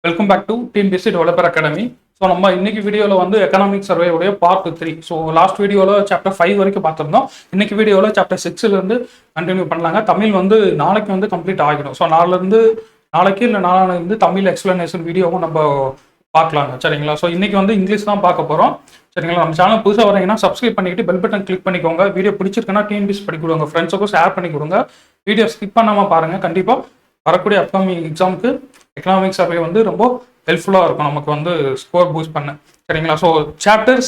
Welcome back to TNPSC developer academy. So நம்ம இன்னைக்கு வீடியோவில் வந்து எக்கனாமிக் சர்வேவுடைய பார்ட் 3. ஸோ லாஸ்ட் வீடியோவில் சாப்டர் 5 வரைக்கும் பார்த்துருந்தோம். இன்னைக்கு வீடியோவில் சாப்டர் 6லேருந்து கண்டினியூ பண்ணலாங்க. தமிழ் வந்து நாளைக்கு வந்து கம்ப்ளீட் ஆகிடும். ஸோ நாளைக்கு இல்லை நாளானிலிருந்து தமிழ் எக்ஸ்பிளனேஷன் வீடியோவும் நம்ம பார்க்கலாங்க. சரிங்களா? ஸோ இன்னைக்கு வந்து இங்கிலீஷ் தான் பார்க்க போகிறோம். சரிங்களா? நம்ம சேனல் புதுசாக வரீங்கன்னா சப்ஸ்கிரைப் பண்ணிக்கிட்டு பெல் பட்டன் கிளிக் பண்ணிக்கோங்க. வீடியோ பிடிச்சிருக்குன்னா டிஎன்பிஎஸ்சி பண்ணி கொடுங்க, ஃப்ரெண்ட்ஸுக்கும் ஷேர் பண்ணி கொடுங்க. வீடியோ ஸ்கிப் பண்ணாமல் பாருங்கள். கண்டிப்பாக வரக்கூடிய அப்கமிங் எக்ஸாமுக்கு எக்கனாமிக் சர்வே வந்து ரொம்ப ஹெல்ப்ஃபுல்லாக இருக்கும், நமக்கு வந்து ஸ்கோர் பூஸ்ட் பண்ண. சரிங்களா? ஸோ சாப்டர்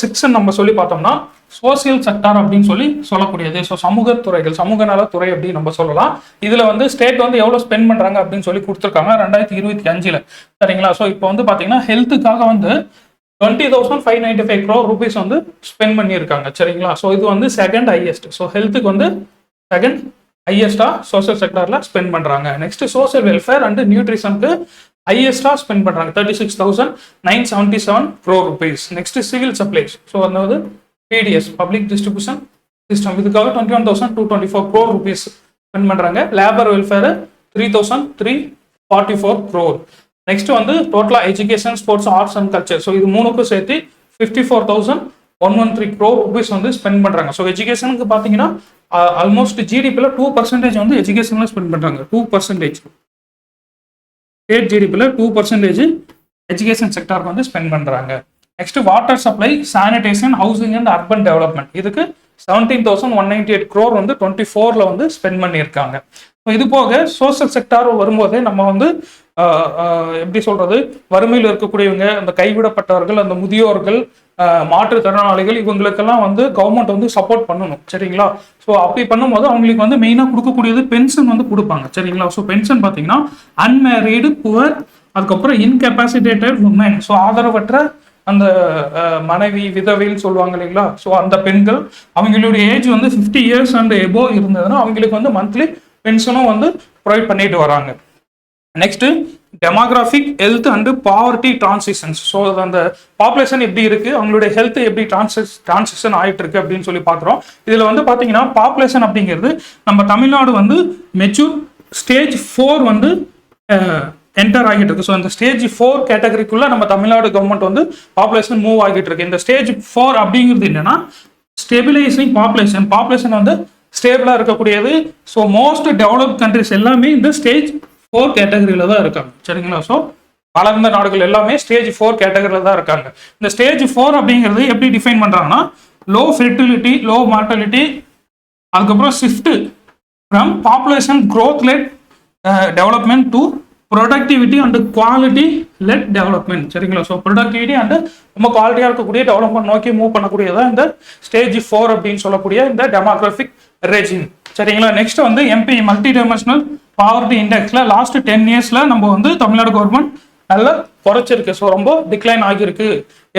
6 நம்ம சொல்லி பார்த்தோம்னா சோசியல் செக்டார் அப்படின்னு சொல்லக்கூடியது. ஸோ சமூக துறைகள், சமூக நலத்துறை அப்படின்னு நம்ம சொல்லலாம். இதில் வந்து ஸ்டேட் வந்து எவ்வளோ ஸ்பெண்ட் பண்ணுறாங்க அப்படின்னு சொல்லி கொடுத்துருக்காங்க 2025. சரிங்களா? ஸோ இப்போ வந்து பார்த்தீங்கன்னா ஹெல்த்துக்காக வந்து 20,595 crore rupees வந்து ஸ்பெண்ட் பண்ணியிருக்காங்க. சரிங்களா? ஸோ இது வந்து செகண்ட் ஹையஸ்ட். ஸோ ஹெல்த்துக்கு வந்து செகண்ட் ஹையஸ்டா சோசியல் செக்டார்ல ஸ்பெண்ட் பண்றாங்க. நெக்ஸ்ட் சோசியல் வெல்ஃபேர் அண்ட் நியூட்ரிஷனுக்கு ஹையஸ்டா ஸ்பெண்ட் பண்றாங்க 36,977 crore rupees. Next civil supplies, so அதாவது பிடிஎஸ் பப்ளிக் டிஸ்ட்ரிபியூஷன் சிஸ்டம், இதுக்காக 21,224 crore rupees ஸ்பெண்ட் பண்றாங்க. Labour welfare 3,344 crore. நெக்ஸ்ட் வந்து டோட்டலா education, sports, arts and culture, so இது மூணுக்கும் சேர்த்து 54,113 crore rupees வந்து ஸ்பெண்ட் பண்றாங்க. ஸோ எஜுகேஷனுக்கு பார்த்தீங்கன்னா ஆல்மோஸ்ட் ஜிடிபியில் 2% வந்து எஜுகேஷன்ல ஸ்பெண்ட் பண்றாங்க. 2% ஸ்டேட் ஜிடிபியில் 2% எஜுகேஷன் செக்டாருக்கு வந்து ஸ்பெண்ட் பண்றாங்க. Next water supply, sanitation, housing and urban development, இதுக்கு 17,198 crore வந்து 24ல வந்து ஸ்பெண்ட் பண்ணியிருக்காங்க. இது போக சோசியல் செக்டார் வரும்போதே நம்ம வந்து எப்படி சொல்றது, வறுமையில் இருக்கக்கூடியவங்க, அந்த கைவிடப்பட்டவர்கள், அந்த முதியோர்கள், மாற்றுத்திறனாளிகள், இவங்களுக்கெல்லாம் வந்து கவர்மெண்ட் வந்து சப்போர்ட் பண்ணணும். சரிங்களா? ஸோ அப்படி பண்ணும்போது அவங்களுக்கு வந்து மெயினாக கொடுக்கக்கூடியது பென்ஷன் வந்து கொடுப்பாங்க. சரிங்களா? ஸோ பென்ஷன் பார்த்தீங்கன்னா அன்மேரீடு, புவர், அதுக்கப்புறம் இன்கெப்பாசிட்டேட்டட் உமன், ஸோ ஆதரவற்ற அந்த மனைவி, விதவைன்னு சொல்லுவாங்க இல்லைங்களா? ஸோ அந்த பெண்கள், அவங்களுடைய ஏஜ் வந்து 50 years அண்ட் எபோ இருந்ததுன்னா அவங்களுக்கு வந்து மந்த்லி பென்ஷனும் வந்து ப்ரொவைட் பண்ணிட்டு வராங்க. Next demographic, health and poverty transitions, so அந்த பாப்புலேஷன் எப்படி இருக்கு, அவங்களுடைய ஹெல்த் எப்படி டிரான்சிஷன் ஆயிட்டு இருக்கு அப்படின்னு சொல்லி பார்க்குறோம். இதில் வந்து பார்த்தீங்கன்னா பாப்புலேஷன் அப்படிங்கிறது நம்ம தமிழ்நாடு வந்து மெச்சூர் ஸ்டேஜ் 4 வந்து என்டர் ஆகிட்டு இருக்கு. ஸோ இந்த ஸ்டேஜ் 4 கேட்டகரிக்குள்ள நம்ம தமிழ்நாடு கவர்மெண்ட் வந்து பாப்புலேஷன் மூவ் ஆகிட்டு இருக்கு. இந்த ஸ்டேஜ் 4 அப்படிங்கிறது என்னன்னா ஸ்டெபிலைசிங் பாப்புலேஷன் வந்து ஸ்டேபிளா இருக்கக்கூடியது. ஸோ மோஸ்ட் டெவலப்ட் கண்ட்ரிஸ் எல்லாமே இந்த ஸ்டேஜ் 4 கேட்டகரியில தான் இருக்காங்க. சரிங்களா? ஸோ வளர்ந்த நாடுகள் எல்லாமே ஸ்டேஜ் 4 கேட்டகரியில தான் இருக்காங்க. இந்த ஸ்டேஜ் 4 அப்படிங்கிறது எப்படி டிஃபைன் பண்றாங்கன்னா லோ ஃபெர்டிலிட்டி, லோ மார்டாலிட்டி, அதுக்கப்புறம் shift from population growth led development to productivity and quality let development. சரிங்களா? ஸோ ப்ரொடக்டிவிட்டி அண்ட் ரொம்ப குவாலிட்டியாக இருக்கக்கூடிய டெவலப்மெண்ட் நோக்கி மூவ் பண்ணக்கூடியதான் இந்த ஸ்டேஜ் 4 அப்படின்னு சொல்லக்கூடிய இந்த டெமோகிராஃபிக் ரெஜிம். சரிங்களா? நெக்ஸ்ட் வந்து எம்பி மல்டி டைமென்ஷனல் பாவர்ட்டி இண்டெக்ஸ்ல லாஸ்ட் 10 yearsல நம்ம வந்து தமிழ்நாடு கவர்மெண்ட் நல்லா குறைச்சிருக்கு. ஸோ ரொம்ப டிக்ளைன் ஆகியிருக்கு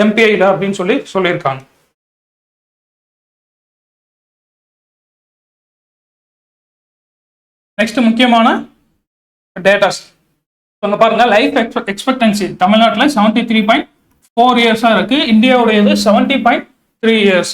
எம்பிஐல அப்படின்னு சொல்லியிருக்காங்க. நெக்ஸ்ட் முக்கியமான டேட்டாஸ் அங்க பாருங்க. லைஃப் எக்ஸ்பெக்டன்சி தமிழ்நாட்டில் 73.4 years இருக்கு. இந்தியாவுடையது 70.3 years.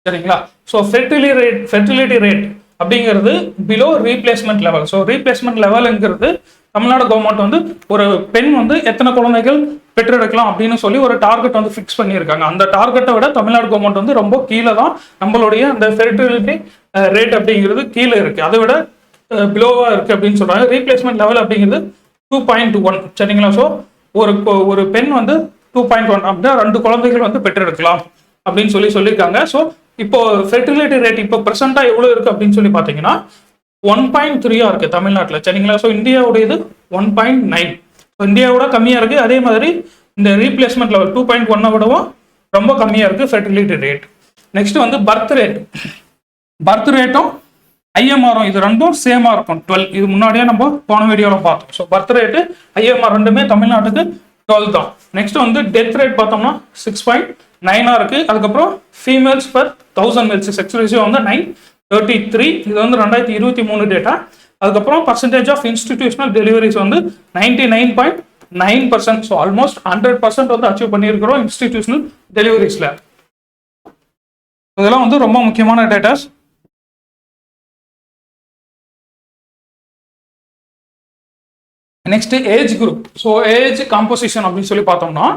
சரிங்களா? ஸோ ஃபெர்டிலிட்டி ரேட் அப்படிங்கிறது below replacement level. So replacement லெவலுங்கிறது தமிழ்நாடு கவர்மெண்ட் வந்து ஒரு பெண் வந்து எத்தனை குழந்தைகள் பெற்றெடுக்கலாம் அப்படின்னு சொல்லி ஒரு டார்கெட் வந்து ஃபிக்ஸ் பண்ணியிருக்காங்க. அந்த டார்கெட்டை விட தமிழ்நாடு கவர்மெண்ட் வந்து ரொம்ப கீழே தான் நம்மளுடைய அந்த ஃபெர்டிலிட்டி ரேட் அப்படிங்கிறது கீழே இருக்கு. அதை விட பிலோவா இருக்கு அப்படின்னு சொல்றாங்க. ரீப்ளேஸ்மெண்ட் லெவல் அப்படிங்கிறது 2.1. சரிங்களா? ஸோ ஒரு பெண் வந்து 2.1 அப்படின்னா 2 குழந்தைகள் வந்து பெற்றெடுக்கலாம் அப்படின்னு சொல்லியிருக்காங்க. ஸோ இப்போ ஃபெர்டிலிட்டி ரேட் இப்போ பிரசண்டா எவ்வளவு இருக்கு அப்படின்னு சொல்லி பார்த்தீங்கன்னா 1.3 இருக்கு தமிழ்நாட்டில். சரிங்களா? ஸோ இந்தியாவுடையது 1.9. இந்தியாவோட கம்மியா இருக்கு. அதே மாதிரி இந்த ரீப்ளேஸ்மெண்ட் லெவல் 2.1 விடவும் ரொம்ப கம்மியா இருக்கு ஃபெர்டிலிட்டி ரேட். நெக்ஸ்ட் வந்து பர்த் ரேட்டும் ஐஎம்ஆரும் இது ரெண்டும் சேமா இருக்கும் 12. இது முன்னாடியே நம்ம போன வீடியோவில் பார்த்தோம். ஸோ பர்த் ரேட்டு ஐஎம்ஆர் ரெண்டுமே தமிழ்நாட்டுக்கு 12 தான். நெக்ஸ்ட் வந்து டெத் ரேட் பார்த்தோம்னா 6.9 இருக்கு. அதுக்கப்புறம் females per 1000 males sex ratio வந்து 933. இது வந்து 2023 டேட்டா. அதுக்கப்புறம் பர்சன்டேஜ் ஆஃப் இன்ஸ்டிடியூஷனல் டெலிவரிஸ் வந்து 99.9%. ஸோ ஆல்மோஸ்ட் 100% வந்து அச்சீவ் பண்ணியிருக்கிறோம் இன்ஸ்டிடியூஷனல் டெலிவரிஸ்ல. இதெல்லாம் வந்து ரொம்ப முக்கியமான datas. Next age group. So age composition அப்படின்னு சொல்லி பார்த்தோம்னா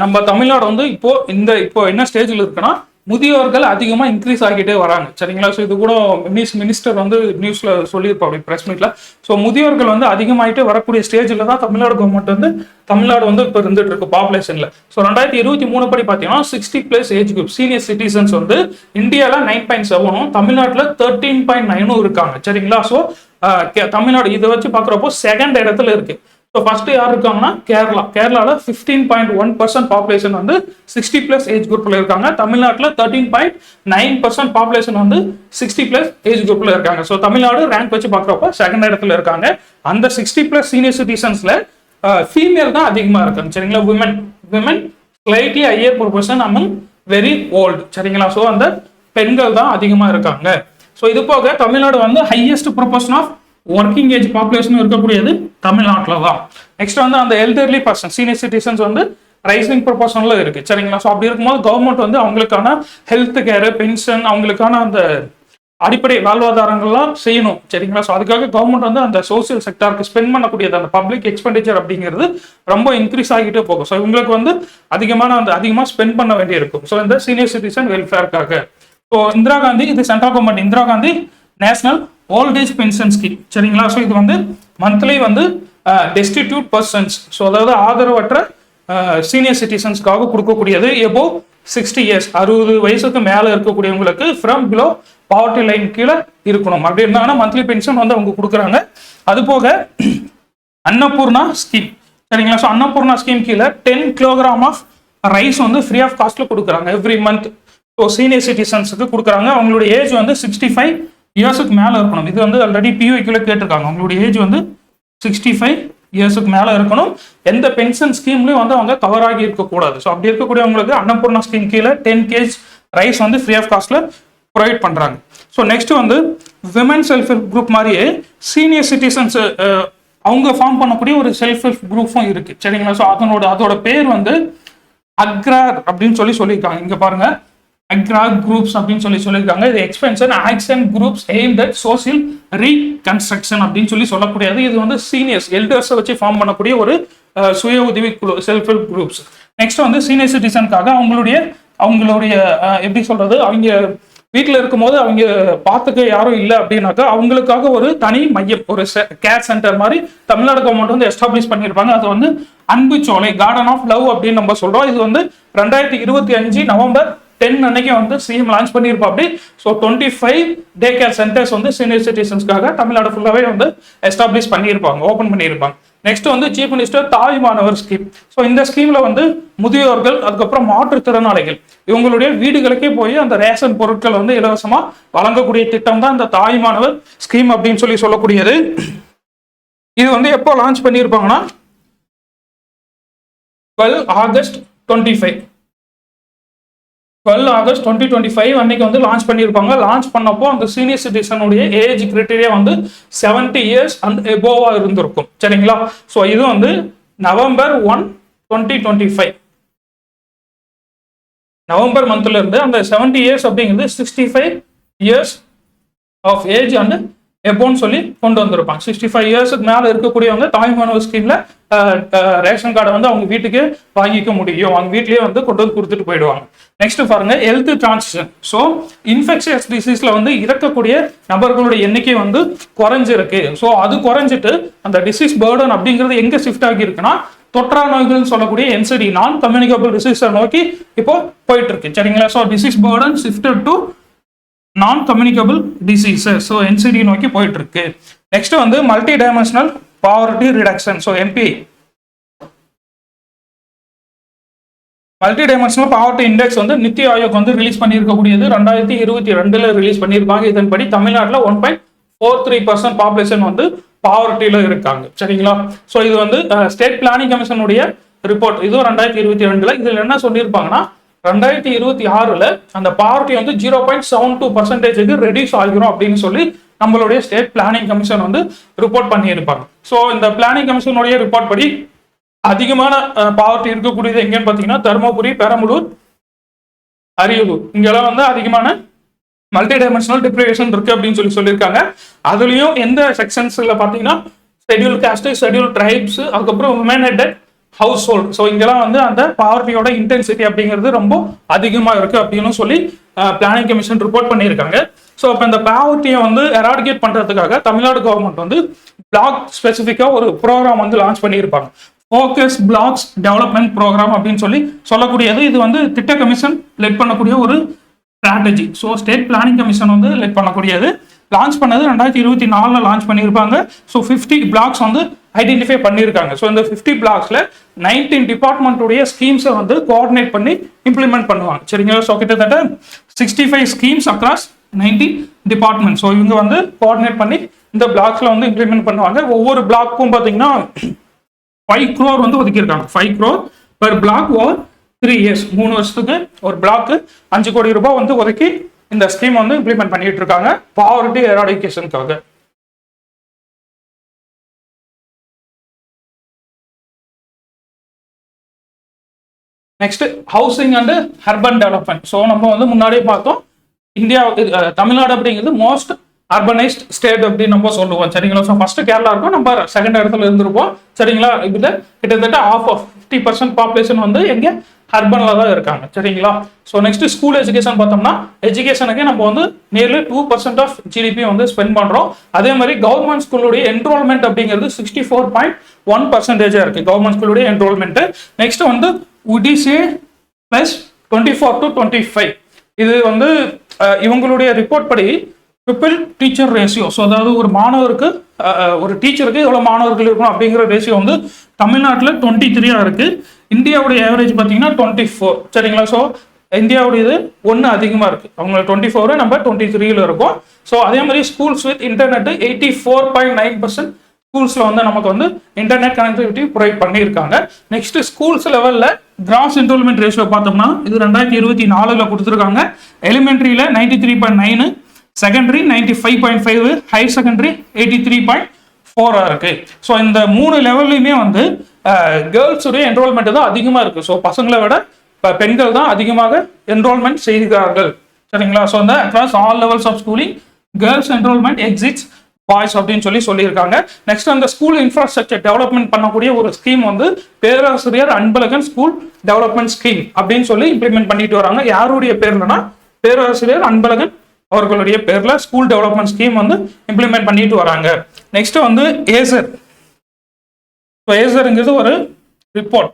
நம்ம தமிழ்நாடு வந்து இப்போ என்ன ஸ்டேஜில் இருக்குன்னா முதியோர்கள் அதிகமாக இன்க்ரீஸ் ஆகிட்டே வராங்க சரிங்களா. ஸோ இது கூட மினிஸ்டர் வந்து நியூஸ்ல சொல்லியிருப்பாங்க ப்ரெஸ் மீட்ல. ஸோ முதியோர்கள் வந்து அதிகமாகிட்டே வரக்கூடிய ஸ்டேஜில் தான் தமிழ்நாடு கவர்மெண்ட் வந்து தமிழ்நாடு வந்து இப்போ இருந்துட்டு இருக்கு பாப்புலேஷன்ல. ஸோ 2023 படி பார்த்தீங்கன்னா 60+ ஏஜ் குரூப் சீனியர் சிட்டிசன்ஸ் வந்து இந்தியாவில் 9.7, தமிழ்நாட்டில் 13.9 இருக்காங்க சரிங்களா. ஸோ தமிழ்நாடு இதை வச்சு பார்க்குறப்போ செகண்ட் இடத்துல இருக்கு. ஸோ ஃபர்ஸ்ட் யார் இருக்காங்கன்னா கேரளாவில் 15.1% பாப்புலேஷன் வந்து 60+ ஏஜ் குரூப்ல இருக்காங்க. தமிழ்நாட்டில் 13.9% பாப்புலேஷன் வந்து 60+ ஏஜ் குரூப்ல இருக்காங்க. ஸோ தமிழ்நாடு ரேங்க் வச்சு பார்க்குறப்போ செகண்ட் இடத்துல இருக்காங்க. அந்த 60+ சீனியர் சிட்டிசன்ஸ்ல ஃபீமேல் தான் அதிகமாக இருக்காங்க சரிங்களா. Women slightly higher proportion among very old சரிங்களா. ஸோ அந்த பெண்கள் தான் அதிகமாக இருக்காங்க. ஸோ இது போக தமிழ்நாடு வந்து highest proportion of working age population இருக்கக்கூடியது தமிழ்நாட்டில் தான். நெக்ஸ்ட் வந்து அந்த எல்டர்லி பர்சன் சீனியர் சிட்டிசன்ஸ் வந்து ரைசிங் ப்ரொபோர்ஷன்ல இருக்கு சரிங்களா. ஸோ அப்படி இருக்கும்போது கவர்மெண்ட் வந்து அவங்களுக்கான ஹெல்த் கேர், பென்ஷன், அவங்களுக்கான அந்த அடிப்படை வாழ்வாதாரங்கள்லாம் செய்யணும் சரிங்களா. ஸோ அதுக்காக கவர்மெண்ட் வந்து அந்த சோசியல் செக்டாருக்கு ஸ்பெண்ட் பண்ணக்கூடியது அந்த பப்ளிக் எக்ஸ்பெண்டிச்சர் அப்படிங்கிறது ரொம்ப இன்க்ரீஸ் ஆகிட்டே போகும். ஸோ இவங்களுக்கு வந்து அதிகமாக ஸ்பெண்ட் பண்ண வேண்டியிருக்கும். ஸோ இந்த சீனியர் சிட்டிசன் வெல்ஃபேருக்காக. ஸோ இந்திரா காந்தி, இது central government Indira Gandhi national old age pension scheme சரிங்களா. ஸோ இது வந்து மந்த்லி வந்து டெஸ்டிடியூட் பர்சன்ஸ், ஸோ அதாவது ஆதரவற்ற சீனியர் சிட்டிசன்ஸ்க்காக கொடுக்கக்கூடியது. எபோ 60 இயர்ஸ் 60 வயசுக்கு மேலே இருக்கக்கூடியவங்களுக்கு ஃப்ரம் பிலோ பாவர்ட்டி லைன் கீழே இருக்கணும் அப்படி இருந்தாங்கன்னா மந்த்லி பென்ஷன் வந்து அவங்க கொடுக்குறாங்க. அது போக அன்னபூர்ணா ஸ்கீம் சரிங்களா. ஸோ அன்னபூர்ணா ஸ்கீம் கீழே 10 கிலோகிராம் ஆஃப் ரைஸ் வந்து ஃப்ரீ ஆஃப் காஸ்ட்ல கொடுக்குறாங்க எவ்ரி மந்த். ஸோ சீனியர் சிட்டிசன்ஸுக்கு கொடுக்குறாங்க. அவங்களுடைய ஏஜ் வந்து 65 இயர்ஸுக்கு மேலே இருக்கணும். இது வந்து ஆல்ரெடி பியூஐக்குள்ள கேட்டிருக்காங்க. அவங்களுடைய ஏஜ் வந்து 65 இயர்ஸுக்கு மேலே இருக்கணும். எந்த பென்ஷன் ஸ்கீம்லையும் வந்து அவங்க கவர் ஆகி இருக்கக்கூடாது. ஸோ அப்படி இருக்கக்கூடியவங்களுக்கு அன்னபூர்ணா ஸ்கீம் கீழே 10 kg ரைஸ் வந்து ஃப்ரீ ஆஃப் காஸ்ட்ல ப்ரொவைட் பண்ணுறாங்க. ஸோ நெக்ஸ்ட் வந்து விமன் செல்ஃப் ஹெல்ப் குரூப் மாதிரியே சீனியர் சிட்டிசன்ஸ் அவங்க ஃபார்ம் பண்ணக்கூடிய ஒரு செல்ஃப் ஹெல்ப் குரூப்பும் இருக்கு சரிங்களா. ஸோ அதோட பேர் வந்து அக்ரார் அப்படின்னு சொல்லியிருக்காங்க. இங்க பாருங்க, அக்ரார் குரூப்ஸ் அப்படின்னு சொல்லியிருக்காங்க. இது expansion action groups aim that social reconstruction அப்படின்னு சொல்லக்கூடியது. இது வந்து சீனியர்ஸ் எல்டர்ஸை வச்சு ஃபார்ம் பண்ணக்கூடிய ஒரு சுய உதவி குழு செல்ஃப் ஹெல்ப் குரூப்ஸ். நெக்ஸ்ட் வந்து சீனியர் சிட்டிசனுக்காக அவங்களுடைய எப்படி சொல்றது, அவங்க வீட்டில் இருக்கும்போது அவங்க பார்த்துக்க யாரும் இல்லை அப்படின்னாக்கா அவங்களுக்காக ஒரு தனி மையம், ஒரு கேர் சென்டர் மாதிரி தமிழ்நாடு கவர்மெண்ட் வந்து எஸ்டாப்ளிஷ் பண்ணியிருப்பாங்க. அது வந்து அன்பு சோலை கார்டன் ஆஃப் லவ் அப்படின்னு நம்ம சொல்றோம். இது வந்து 2025 நவம்பர் 10 அன்னைக்கு வந்து சிஎம் லான்ச் பண்ணியிருப்பா அப்படி. ஸோ 25 டே கேர் சென்டர்ஸ் வந்து சீனியர் சிட்டிசன்ஸ்க்காக தமிழ்நாடு ஃபுல்லாவே வந்து எஸ்டாப்ளிஷ் பண்ணியிருப்பாங்க, ஓப்பன் பண்ணியிருப்பாங்க. நெக்ஸ்ட் வந்து சீஃப் மினிஸ்டர் தாய் மாணவர் ஸ்கீம். ஸோ இந்த ஸ்கீம்ல வந்து முதியோர்கள், அதுக்கப்புறம் மாற்றுத்திறனாளிகள் இவங்களுடைய வீடுகளுக்கே போய் அந்த ரேஷன் பொருட்கள் வந்து இலவசமா வழங்கக்கூடிய திட்டம் தான் இந்த தாய் மாணவர் ஸ்கீம் அப்படின்னு சொல்லக்கூடியது. இது வந்து எப்போ லான்ச் பண்ணியிருப்பாங்கன்னா 12 ஆகஸ்ட் 2025 அன்னைக்கு வந்து லான்ச் பண்ணியிருப்பாங்க. லான்ச் பண்ணப்போ அந்த சீனியர் சிட்டிசனுடைய ஏஜ் கிரைட்டீரியா வந்து 70 இயர்ஸ் அண்ட் எபோவா இருந்திருக்கும் சரிங்களா. ஸோ இது வந்து நவம்பர் 1, 2025 நவம்பர் மந்த்ல இருந்து அந்த 70 இயர்ஸ் அப்படிங்கிறது 65 இயர்ஸ் ஆஃப் ஏஜ் அண்ட் எப்போன்னு சொல்லி கொண்டு வந்திருப்பாங்க. 65 இயர்ஸுக்கு மேலே இருக்கக்கூடியவங்க தாய்மானவர் ஸ்கீம்ல ரேஷன் கார்டை வந்து அவங்க வீட்டுக்கு வாங்கிக்க முடியும், அவங்க வீட்லயே வந்து கொண்டு வந்து கொடுத்துட்டு போயிடுவாங்க. நெக்ஸ்ட் பாருங்க, ஹெல்த் டிரான்சிஷன். ஸோ இன்ஃபெக்ஷியஸ் டிசீஸ்ல வந்து இறக்கக்கூடிய நபர்களுடைய எண்ணிக்கை வந்து குறைஞ்சிருக்கு. ஸோ அது குறைஞ்சிட்டு அந்த டிசீஸ் பேர்டன் அப்படிங்கிறது எங்க ஷிஃப்ட் ஆகி இருக்குன்னா தொற்றா நோய்கள் சொல்லக்கூடிய NCD நான் கம்யூனிகபிள் டிசீஸை நோக்கி இப்போ போயிட்டு இருக்கு சரிங்களா. So disease burden shifted to நான் கம்யூனிகபிள் டிசீசஸ், ஸோ NCD நோக்கி போயிட்டு இருக்கு. நெக்ஸ்ட் வந்து multi dimensional poverty reduction. So MP multi dimensional poverty index வந்து நித்தி ஆயோக் வந்து ரிலீஸ் பண்ணியிருக்கக்கூடியது 2022 ரிலீஸ் பண்ணியிருப்பாங்க. இதன்படி தமிழ்நாட்டில் 1.43% பாப்புலேஷன் வந்து பாவர்ட்டியில இருக்காங்க சரிங்களா. ஸோ இது வந்து ஸ்டேட் பிளானிங் கமிஷனுடைய ரிப்போர்ட், இதுவும் 2022. இதுல என்ன சொல்லியிருப்பாங்கன்னா 2026 அந்த பாவர்ட்டி வந்து 0.72% ரெடியூஸ் ஆகிரும் அப்படின்னு சொல்லி நம்மளுடைய ஸ்டேட் பிளானிங் கமிஷன் வந்து ரிப்போர்ட் பண்ணியிருப்பாங்க. ஸோ இந்த பிளானிங் கமிஷனுடைய ரிப்போர்ட் படி அதிகமான பாவர்ட்டி இருக்கக்கூடியது எங்கன்னு பார்த்தீங்கன்னா தருமபுரி, பெரம்பலூர், அரியலூர், இங்கெல்லாம் வந்து அதிகமான மல்டி டைமென்ஷனல் டிப்ரிவேஷன் இருக்கு அப்படின்னு சொல்லியிருக்காங்க. அதுலயும் எந்த செக்ஷன்ஸ்ல பார்த்தீங்கன்னா ஷெட்யூல் காஸ்ட், ஷெட்யூல் ட்ரைப்ஸ், அதுக்கப்புறம் woman headed household. So இங்கெல்லாம் வந்து அந்த பாவர்ட்டியோட இன்டென்சிட்டி அப்படிங்கிறது ரொம்ப அதிகமாக இருக்கு அப்படின்னு சொல்லி பிளானிங் கமிஷன் ரிப்போர்ட் பண்ணியிருக்காங்க. ஸோ இப்போ இந்த பாவர்ட்டியை வந்து எராடிகேட் பண்ணுறதுக்காக தமிழ்நாடு கவர்மெண்ட் வந்து பிளாக் ஸ்பெசிஃபிக்காக ஒரு ப்ரோக்ராம் வந்து லான்ச் பண்ணியிருப்பாங்க. ஃபோக்கஸ் பிளாக்ஸ் டெவலப்மெண்ட் ப்ரோக்ராம் அப்படின்னு சொல்லி சொல்லக்கூடியது. இது வந்து திட்ட கமிஷன் லெட் பண்ணக்கூடிய ஒரு strategy. So state planning commission வந்து லெட் பண்ணக்கூடியது. லான்ச் பண்ணது 2024 லான்ச் பண்ணியிருப்பாங்க. ஸோ 50 பிளாக்ஸ் வந்து ஐடென்டிஃபை பண்ணியிருக்காங்க. ஸோ இந்த 50 பிளாக்ஸ்ல 19 டிபார்ட்மெண்ட்டுடைய ஸ்கீம்ஸை வந்து கோஆர்டினேட் பண்ணி இம்ப்ளிமெண்ட் பண்ணுவாங்க. சரிங்களா? ஸோ கிட்டத்தட்ட 65 ஸ்கீம்ஸ் அக்ராஸ் 90 டிபார்ட்மெண்ட். ஸோ இவங்க வந்து கோஆர்டினேட் பண்ணி இந்த பிளாக்ஸ்ல வந்து இம்ப்ளிமெண்ட் பண்ணுவாங்க. ஒவ்வொரு பிளாக்கும் பார்த்தீங்கன்னா 5 crore வந்து ஒதுக்கியிருக்காங்க. 5 crore per block over 3 years. 3 வருஷத்துக்கு ஒரு பிளாக்கு 5 கோடி ரூபாய் வந்து ஒதுக்கி இந்த ஸ்கீம் வந்து இம்ப்ளிமெண்ட் பண்ணிட்டு இருக்காங்க பாவர்ட்டி எராடிகேஷனுக்காக. Next housing and urban development. So நம்ம வந்து முன்னாடியே பார்த்தோம், இந்தியா தமிழ்நாடு அப்படிங்கிறது மோஸ்ட் அர்பனைஸ்ட் ஸ்டேட் அப்படின்னு நம்ம சொல்லுவோம். சரிங்களா? ஸோ ஃபர்ஸ்ட் கேரளா இருக்கும், நம்ம செகண்ட் இடத்துல இருந்திருப்போம். சரிங்களா? இதுல கிட்டத்தட்ட half of 50% பாப்புலேஷன் வந்து எங்க அர்பன்ல தான் இருக்காங்க. சரிங்களா? ஸோ நெக்ஸ்ட் ஸ்கூல் எஜுகேஷன் பார்த்தோம்னா, எஜுகேஷனுக்கு நம்ம வந்து நியர்லி 2% ஆஃப் ஜிடிபி வந்து ஸ்பெண்ட் பண்றோம். அதே மாதிரி கவர்மெண்ட் ஸ்கூலுடைய என்ரோல்மெண்ட் அப்படிங்கிறது 64.1% இருக்கு கவர்மெண்ட் ஸ்கூலுடைய என்ரோல்மெண்ட். நெக்ஸ்ட் வந்து உடிசி பிளஸ் 24 to 25. இது வந்து இவங்களுடைய ரிப்போர்ட் படி பிப்பிள் டீச்சர் ரேஷியோ. ஸோ அதாவது ஒரு மாணவருக்கு ஒரு டீச்சருக்கு எவ்வளோ மாணவர்கள் இருக்கணும் அப்படிங்கிற ரேஷியோ வந்து தமிழ்நாட்டில் 23 இருக்கு. இந்தியாவுடைய ஆவரேஜ் பார்த்தீங்கன்னா 24. சரிங்களா? ஸோ இந்தியாவுடையது 1 அதிகமாக இருக்கு. அவங்க 24, நம்ம 23 இருக்கும். ஸோ அதே மாதிரி ஸ்கூல்ஸ் வித் இன்டர்நெட் 84.9% ஸ்கூல்ஸ்ல வந்து நமக்கு வந்து இன்டர்நெட் கனெக்டிவிட்டி ப்ரொவைட் பண்ணியிருக்காங்க. நெக்ஸ்ட் ஸ்கூல்ஸ் லெவலில் கிராஸ் என்ரோல்மெண்ட் ரேஷியோ பார்த்தோம்னா இது 2024 கொடுத்துருக்காங்க. எலிமெண்ட்ரியில் 93.9, செகண்டரி 95.5, ஹையர் செகண்டரி 83.4 இருக்கு. ஸோ இந்த 3 லெவல்லையுமே வந்து கேர்ள்ஸுடைய என்ரோல்மெண்ட் தான் அதிகமாக இருக்கு. ஸோ பசங்களை விட பெண்கள் தான் அதிகமாக என்ரோல்மெண்ட் செய்கிறார்கள். சரிங்களா? ஸோ இந்த across all levels of schooling girls enrolment exceeds boys அப்படின்னு சொல்லியிருக்காங்க. நெக்ஸ்ட் அந்த ஸ்கூல் இன்ஃப்ராஸ்ட்ரக்சர் டெவலப்மெண்ட் பண்ணக்கூடிய ஒரு ஸ்கீம் வந்து பேராசிரியர் அன்பழகன் ஸ்கூல் டெவலப்மெண்ட் ஸ்கீம் அப்படின்னு சொல்லி இம்ப்ளிமெண்ட் பண்ணிட்டு வராங்க. யாருடைய பேர்லனா பேராசிரியர் அன்பழகன் அவர்களுடைய பேர்ல ஸ்கூல் டெவலப்மெண்ட் ஸ்கீம் வந்து இம்ப்ளிமெண்ட் பண்ணிட்டு வராங்க. நெக்ஸ்ட் வந்து ஏசர். ஏசர்ங்கிறது ஒரு ரிப்போர்ட்.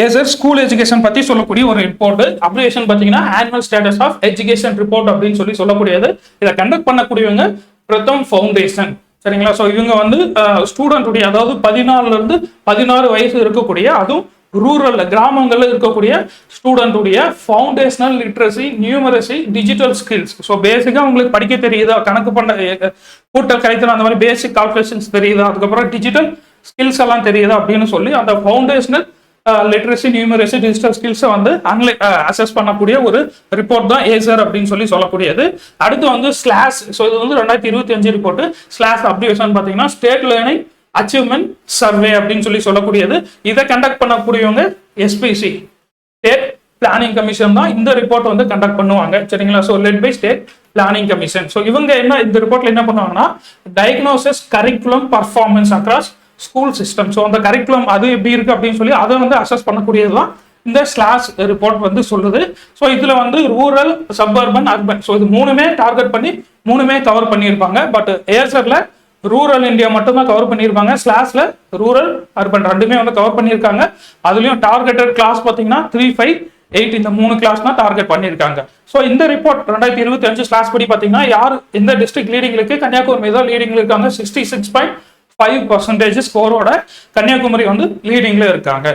ஏசர் ஸ்கூல் எஜுகேஷன் பத்தி சொல்லக்கூடிய ஒரு ரிப்போர்ட். அப்ரிவேஷன் பார்த்தீங்கன்னா annual status of education report அப்படின்னு சொல்லக்கூடியது. இதை கண்டக்ட் பண்ணக்கூடியவங்க பிரதம் ஃபவுண்டேஷன். சரிங்களா? ஸோ இவங்க வந்து ஸ்டூடெண்ட்டுடைய, அதாவது 14 இருந்து 16 வயசு இருக்கக்கூடிய, அதுவும் ரூரல் கிராமங்கள்ல இருக்கக்கூடிய ஸ்டூடெண்ட்டுடைய foundational literacy, numeracy, digital skills. So பேசிக்கா உங்களுக்கு படிக்க தெரியுதா, கணக்கு பண்ண கூட்டல் கழித்தல் அந்த மாதிரி பேசிக் கால்குலேஷன்ஸ் தெரியுதா, அதுக்கப்புறம் டிஜிட்டல் ஸ்கில்ஸ் எல்லாம் தெரியுதா அப்படின்னு சொல்லி அந்த ஃபவுண்டேஷனல் லிட்ரஸி, நியூமரசி, டிஜிட்டல் ஸ்கில்ஸை வந்து அசஸ் பண்ணக்கூடிய ஒரு ரிப்போர்ட் தான் ஏசர் அப்படின்னு சொல்லக்கூடியது. அடுத்து வந்து ஸ்லாஷ். ஸோ இது வந்து 2025 ரிப்போர்ட். ஸ்லாஷ் அப்ரிவேஷன் பார்த்தீங்கன்னா ஸ்டேட் லேர்னிங் அச்சீவ்மெண்ட் சர்வே அப்படின்னு சொல்லக்கூடியது. இதை கண்டக்ட் பண்ணக்கூடியவங்க எஸ்பிசி, ஸ்டேட் பிளானிங் கமிஷன் தான் இந்த ரிப்போர்ட் வந்து கண்டக்ட் பண்ணுவாங்க. சரிங்களா? So led by state planning commission. So இவங்க என்ன இந்த ரிப்போர்ட்ல என்ன பண்ணுவாங்கன்னா, diagnosis curriculum performance across school system. So அந்த கரிக்குலம் அது எப்படி இருக்கு அப்படின்னு சொல்லி அதை வந்து அசஸ் பண்ணக்கூடியதுதான் இந்த ஸ்லாஷ் ரிப்போர்ட் வந்து சொல்லுது. ஸோ இதுல வந்து ரூரல், சப்அர்பன், அர்பன், ஸோ இது 3மே டார்கெட் பண்ணி 3மே கவர் பண்ணியிருப்பாங்க. பட் ஏசர்ல ரூரல் இந்தியா மட்டும் தான் கவர் பண்ணியிருப்பாங்க. ஸ்லாஷ்ல ரூரல், அர்பன் 2மே வந்து கவர் பண்ணியிருக்காங்க. அதுலயும் டார்கெட்டட் கிளாஸ் பார்த்தீங்கன்னா 3, 5, 8 இந்த 3 கிளாஸ் தான் டார்கெட் பண்ணியிருக்காங்க. ஸோ இந்த ரிப்போர்ட் 2025 ஸ்லாஷ் படி பார்த்தீங்கன்னா யார் எந்த டிஸ்ட்ரிக்ட் லீடிங்ல இருக்கு, கன்னியாகுமரி தான் லீடிங்ல இருக்காங்க. 66.5% ஸ்கோரோட கன்னியாகுமரி வந்து லீடிங்ல இருக்காங்க.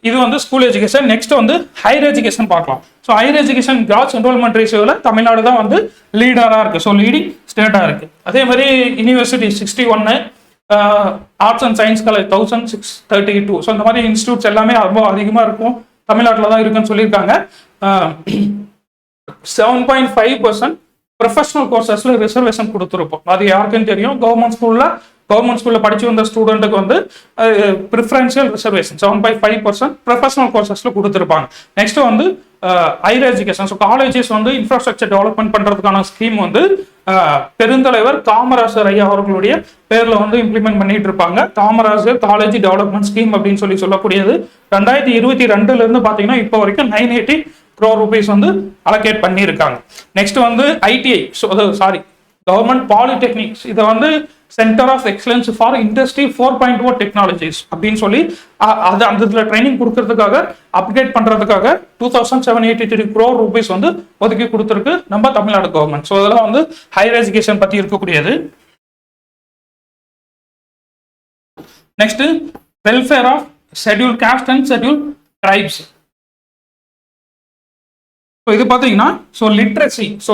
இது வந்து ஸ்கூல் எஜுகேஷன். நெக்ஸ்ட் வந்து ஹையர் எஜுகேஷன் பார்க்கலாம். So higher education cross enrolment ரேஷியோவில் தமிழ்நாடு தான் வந்து லீடராக இருக்கு. ஸோ லீடிங் ஸ்டேட்டாக இருக்கு. அதே மாதிரி university 61, arts and science college 1632. So இந்த மாதிரி இன்ஸ்டியூட்ஸ் எல்லாமே ரொம்ப அதிகமாக இருக்கும், தமிழ்நாட்டில் தான் இருக்குன்னு சொல்லியிருக்காங்க. 7.5% ப்ரொஃபஷனல் கோர்சஸ்ல ரிசர்வேஷன் கொடுத்துருப்போம். அது யாருக்குன்னு தெரியும். கவர்மெண்ட் ஸ்கூல்ல படிச்சு வந்த ஸ்டூடெண்ட்டுக்கு வந்து ப்ரிஃபரன்ஷியல் ரிசர்வேஷன் 7.5% ப்ரொஃபஷனல் கோர்சஸ்ல கொடுத்துருப்பாங்க. நெக்ஸ்ட் வந்து ஹையர் எஜுகேஷன், ஸோ காலேஜஸ் வந்து இன்ஃப்ராஸ்ட்ரக்சர் டெவலப்மெண்ட் பண்றதுக்கான ஸ்கீம் வந்து பெருந்தலைவர் காமராஜர் ஐயா அவர்களுடைய பேர்ல வந்து இம்ப்ளிமெண்ட் பண்ணிட்டு இருப்பாங்க. காமராஜர் காலேஜ் டெவலப்மெண்ட் ஸ்கீம் அப்படின்னு சொல்லக்கூடியது 2022 இருந்து பாத்தீங்கன்னா இப்போ வரைக்கும் 980 crore rupees வந்து அலோகேட் பண்ணியிருக்காங்க. நெக்ஸ்ட் வந்து ஐடிஐ, கவர்மெண்ட் பாலிடெக்னிக்ஸ், இதை வந்து centre of excellence for industry 4.0 technologies அப்படின்னு சொல்லி அது அந்த இதில் ட்ரைனிங் கொடுக்கறதுக்காக அப்டேட் பண்றதுக்காக 2783 crore rupees வந்து ஒதுக்கி கொடுத்துருக்கு நம்ம தமிழ்நாடு கவர்மெண்ட். ஸோ இதெல்லாம் வந்து ஹையர் எஜுகேஷன் பத்தி இருக்கக்கூடியது. Next welfare of schedule caste and schedule tribes. இது பாத்தீங்கன்னா